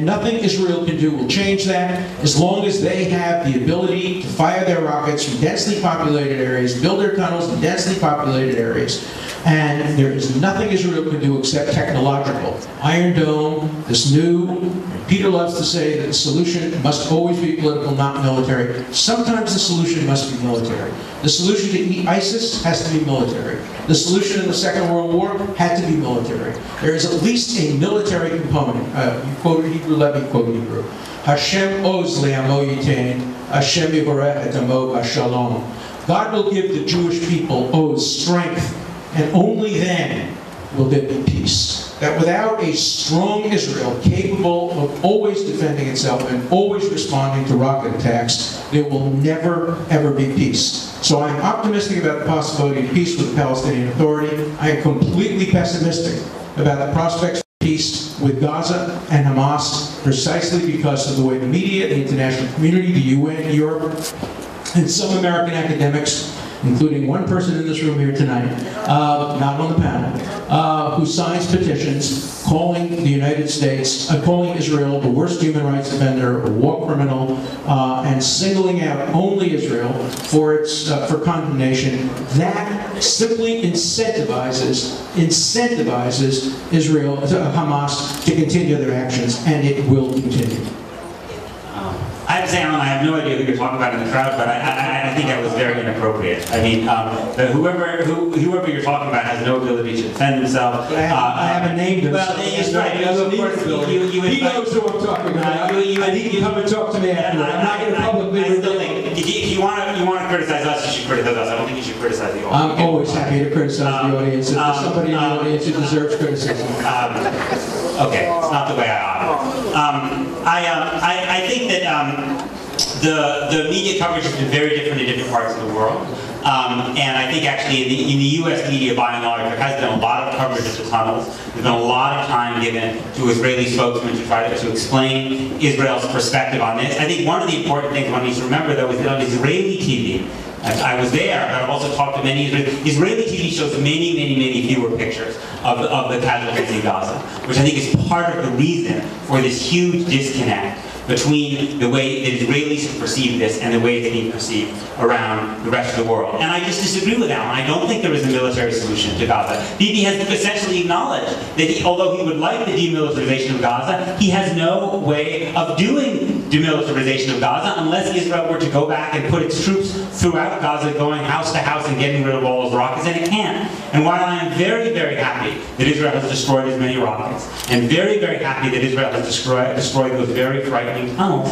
nothing Israel can do will change that as long as they have the ability to fire their rockets from densely populated areas, build their tunnels in densely populated areas. And there is nothing Israel can do except technological. Iron Dome, this new, Peter loves to say that the solution must always be political, not military. Sometimes the solution must be military. The solution to ISIS has to be military. The solution in the Second World War had to be military. There is at least a military component. You quoted Hebrew, let me quote Hebrew. Hashem oz le'amo yitain, Hashem yivorech et amo b'shalom. God will give the Jewish people oz, strength, and only then will there be peace. that without a strong Israel capable of always defending itself and always responding to rocket attacks, there will never, ever be peace. So I'm optimistic about the possibility of peace with the Palestinian Authority. I am completely pessimistic about the prospects for peace with Gaza and Hamas, precisely because of the way the media, the international community, the UN, Europe, and some American academics, including one person in this room here tonight, not on the panel, who signs petitions calling the United States, calling Israel the worst human rights offender, a war criminal, and singling out only Israel for its for condemnation. That simply incentivizes Israel, Hamas, to continue their actions, and it will continue. I have to say, Alan, I have no idea who you're talking about in the crowd, but I think that was very inappropriate. I mean, whoever you're talking about has no ability to defend himself. But I have a name to well, he's right. He doesn't need an ability. He knows who I'm talking about. He can come and talk to me after. I'm not going to publicly reveal it. If you want to criticize us, you should criticize us. I don't think you should criticize the audience. I'm always happy to criticize the audience. If there's somebody in the audience who deserves criticism. Okay, it's not the way I operate. I think that the media coverage has been very different in different parts of the world. And I think actually in the U.S. media, by and large, there has been a lot of coverage of the tunnels. There's been a lot of time given to Israeli spokesmen to try to explain Israel's perspective on this. I think one of the important things one needs to remember, though, is that on Israeli TV, I was there, but I've also talked to many Israeli TV shows many fewer pictures of the casualties in Gaza, which I think is part of the reason for this huge disconnect between the way that Israelis perceive this and the way it's being perceived around the rest of the world. And I just disagree with Alan. I don't think there is a military solution to Gaza. Bibi has essentially acknowledged that although he would like the demilitarization of Gaza, he has no way of doing demilitarization of Gaza unless Israel were to go back and put its troops throughout Gaza, going house to house and getting rid of all those rockets, and it can't. And while I am very happy that Israel has destroyed as many rockets, and very happy that Israel has destroyed those very frightening tunnels,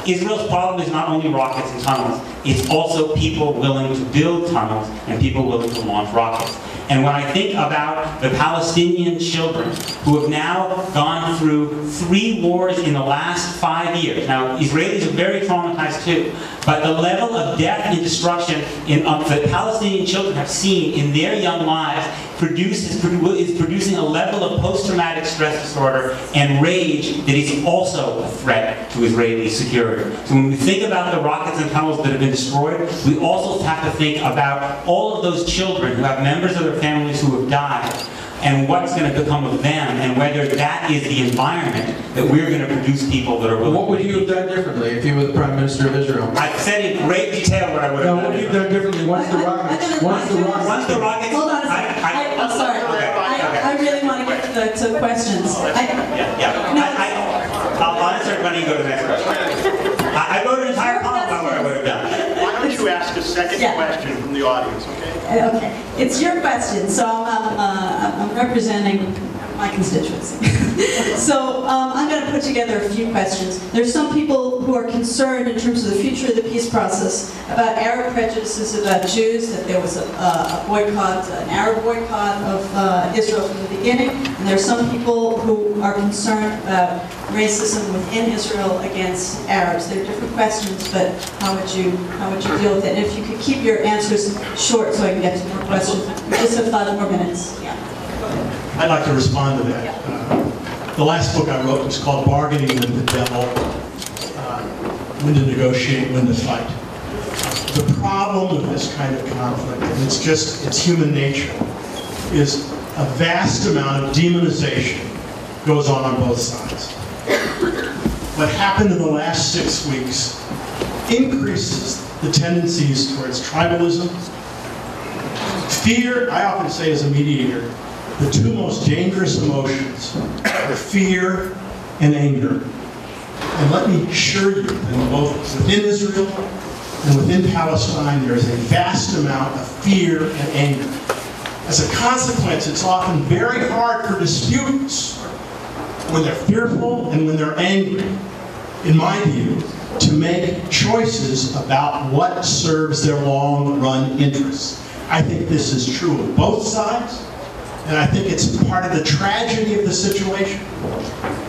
Israel's problem is not only rockets and tunnels, it's also people willing to build tunnels and people willing to launch rockets. And when I think about the Palestinian children who have now gone through 3 wars in the last 5 years. Now, Israelis are very traumatized too, but the level of death and destruction that Palestinian children have seen in their young lives is producing a level of post-traumatic stress disorder and rage that is also a threat to Israeli security. So when we think about the rockets and tunnels that have been destroyed, we also have to think about all of those children who have members of their families who have died, and what's going to become of them, and whether that is the environment that we're going to produce people that are willing. What would you have done differently if you were the Prime Minister of Israel? I've said in great detail what I would have done. What would you have done differently once the rockets? Once the rockets. Hold on a second. I'm sorry. I really want to get to questions. I'll answer it when you go to the next question. I wrote an entire column about what I would have done. Why don't you ask a second question from the audience, okay? Okay, it's your question, so I'm representing my constituency. So I'm going to put together a few questions. There's some people who are concerned in terms of the future of the peace process about Arab prejudices about Jews, that there was a boycott, an Arab boycott of Israel from the beginning, and there are some people who are concerned about racism within Israel against Arabs. They're different questions, but how would you deal with it? And if you could keep your answers short so I can get to more questions. We just have 5 more minutes. Yeah. I'd like to respond to that. The last book I wrote was called Bargaining with the Devil, When to Negotiate, When to Fight. The problem with this kind of conflict, and it's human nature, is a vast amount of demonization goes on both sides. What happened in the last 6 weeks increases the tendencies towards tribalism. Fear, I often say as a mediator, the 2 most dangerous emotions are fear and anger. And let me assure you that both within Israel and within Palestine, there is a vast amount of fear and anger. As a consequence, it's often very hard for disputants, when they're fearful and when they're angry, in my view, to make choices about what serves their long-run interests. I think this is true of both sides. And I think it's part of the tragedy of the situation.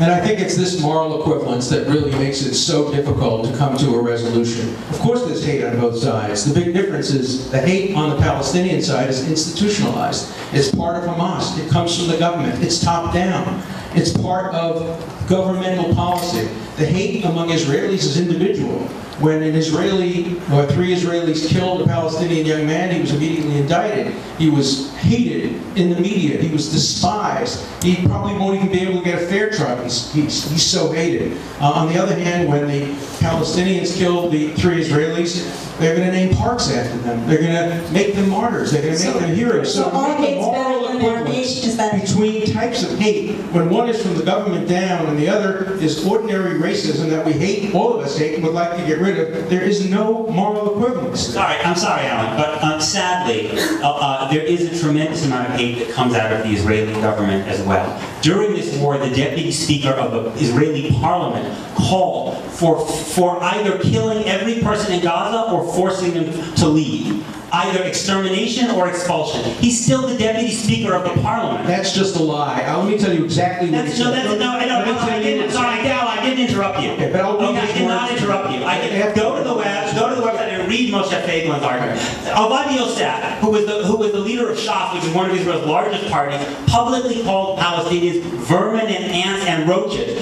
And I think it's this moral equivalence that really makes it so difficult to come to a resolution. Of course there's hate on both sides. The big difference is the hate on the Palestinian side is institutionalized. It's part of Hamas. It comes from the government. It's top down. It's part of governmental policy. The hate among Israelis is individual. When an Israeli, or 3 Israelis killed a Palestinian young man, he was immediately indicted. He was hated in the media. He was despised. He probably won't even be able to get a fair trial. He's so hated. On the other hand, when the Palestinians killed the 3 Israelis, they're going to name parks after them. They're going to make them martyrs. They're going to make them heroes. So all hate's better than our hate? Is that between types of hate, when one is from the government down and the other is ordinary racism that we hate, all of us hate, and would like to get rid of, there is no moral equivalence. I'm sorry, Alan, but sadly, there is a tremendous amount of hate that comes out of the Israeli government as well. During this war, the deputy speaker of the Israeli parliament called for either killing every person in Gaza or forcing them to leave. Either extermination or expulsion. He's still the deputy speaker of the parliament. That's just a lie. Let me tell you exactly what he said. I didn't interrupt you. Okay, but I did not interrupt you. I can go to the website and read Moshe Feiglin's argument. Avad Yosef, who was the leader of Shas, which is one of Israel's largest parties, publicly called Palestinians vermin and ants and roaches.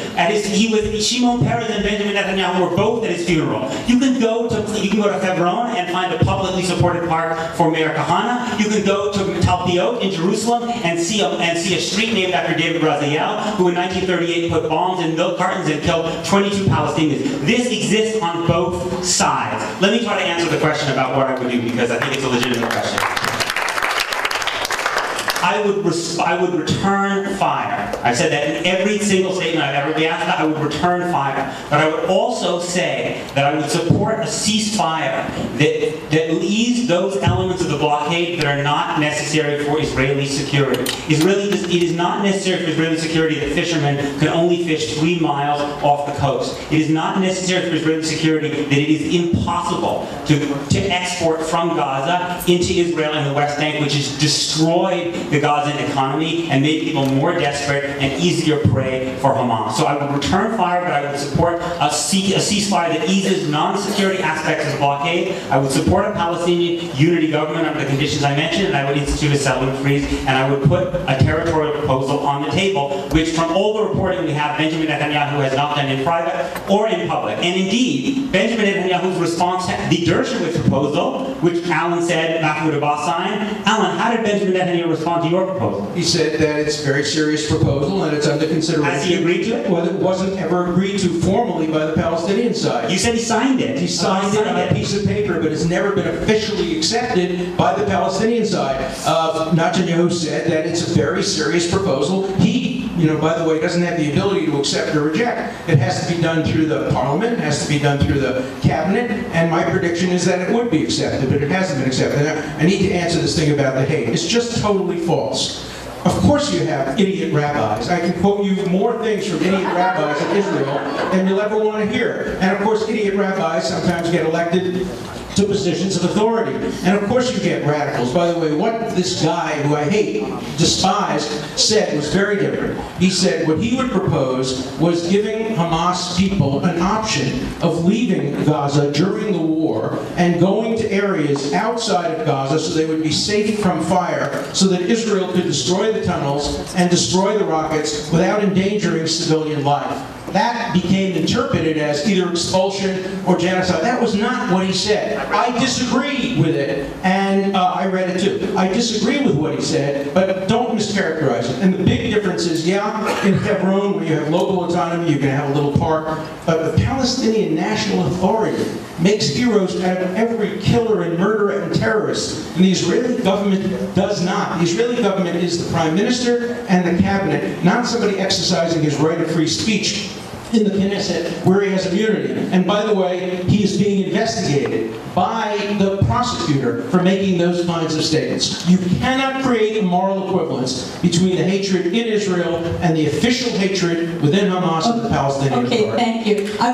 Shimon Peres and Benjamin Netanyahu were both at his funeral. You can go to Hebron and find a publicly supported park for Mayor Kahana. You can go to Talpiot in Jerusalem and see a street named after David Raziel, who in 1938 put bombs in milk cartons and killed 22 Palestinians. This exists on both sides. Let me try to answer the question about what I would do, because I think it's a legitimate question. I would return fire. I've said that in every single statement I've ever been asked. I would return fire. But I would also say that I would support a ceasefire that leaves those elements of the blockade that are not necessary for Israeli security. It is not necessary for Israeli security that fishermen can only fish 3 miles off the coast. It is not necessary for Israeli security that it is impossible to export from Gaza into Israel and the West Bank, which has destroyed the Gazan economy and made people more desperate and easier prey for Hamas. So I would return fire, but I would support a ceasefire that eases non-security aspects of the blockade. I would support a Palestinian unity government under the conditions I mentioned, and I would institute a settlement freeze, and I would put a territorial proposal on the table, which from all the reporting we have, Benjamin Netanyahu has not done in private or in public. And indeed, Benjamin Netanyahu's response to the Dershowitz proposal, which Alan said Mahmoud Abbas signed. Alan, how did Benjamin Netanyahu respond to your proposal? He said that it's a very serious proposal and it's under consideration. Has he agreed to it? Well, it wasn't ever agreed to formally by the Palestinian side. You said he signed it. He signed it on a piece of paper, but it's never been officially accepted by the Palestinian side. Netanyahu said that it's a very serious proposal. He, by the way, doesn't have the ability to accept or reject. It has to be done through the parliament, it has to be done through the cabinet, and my prediction is that it would be accepted, but it hasn't been accepted. I need to answer this thing about the hate. It's just totally false. Of course you have idiot rabbis. I can quote you more things from idiot rabbis in Israel than you'll ever want to hear. And of course idiot rabbis sometimes get elected to positions of authority. And of course you get radicals. By the way, what this guy, who I hate, despised, said was very different. He said what he would propose was giving Hamas people an option of leaving Gaza during the war and going to areas outside of Gaza so they would be safe from fire, so that Israel could destroy the tunnels and destroy the rockets without endangering civilian life. That became interpreted as either expulsion or genocide. That was not what he said. I disagree with it, and I read it too. I disagree with what he said, but don't mischaracterize it. And the big difference is, yeah, in Hebron, where you have local autonomy, you can have a little park, but the Palestinian National Authority makes heroes out of every killer and murderer and terrorist. And the Israeli government does not. The Israeli government is the prime minister and the cabinet, not somebody exercising his right of free speech in the Knesset, where he has immunity. And by the way, he is being investigated by the prosecutor for making those kinds of statements. You cannot create a moral equivalence between the hatred in Israel and the official hatred within Hamas and the Palestinian Authority. Okay, thank you. I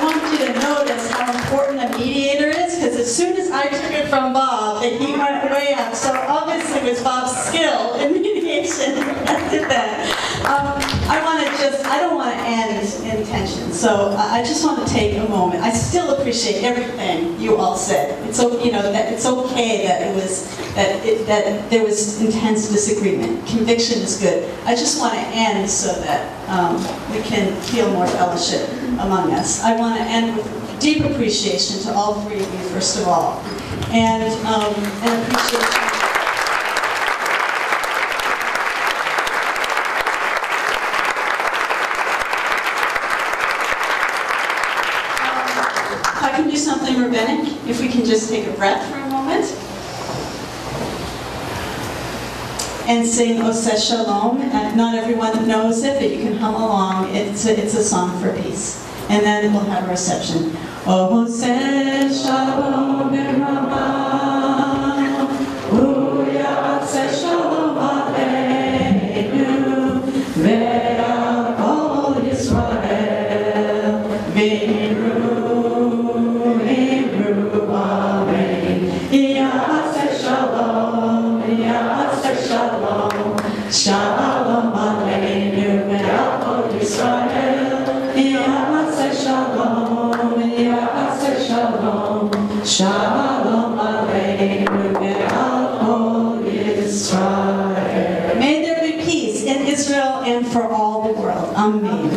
want you to notice how important a mediator is, because as soon as I took it from Bob, the heat went way up. So obviously it was Bob's skill in mediation that did that. I don't want to end in tension. So I just want to take a moment. I still appreciate everything you all said. It's that it's okay that that there was intense disagreement. Conviction is good. I just want to end so that we can feel more fellowship among us. I want to end with deep appreciation to all three of you, first of all, and appreciation. If I can do something rabbinic, if we can just take a breath for a moment and sing Oseh Shalom. Not everyone knows it, but you can hum along. It's a song for peace. And then we'll have a reception. Oseh Shalom B'Rama, U'Yaseh Shalom Aleinu, Ve'al Kol Yisrael, V'Imru, Amen. Yaseh Shalom, Yaseh Shalom, Shalom Aleinu, Ve'al Kol Yisrael, Yaseh Shalom, Yaseh Shalom, Shalom Aleinu Ve'al Kol Yisrael. May there be peace in Israel and for all the world. Amen.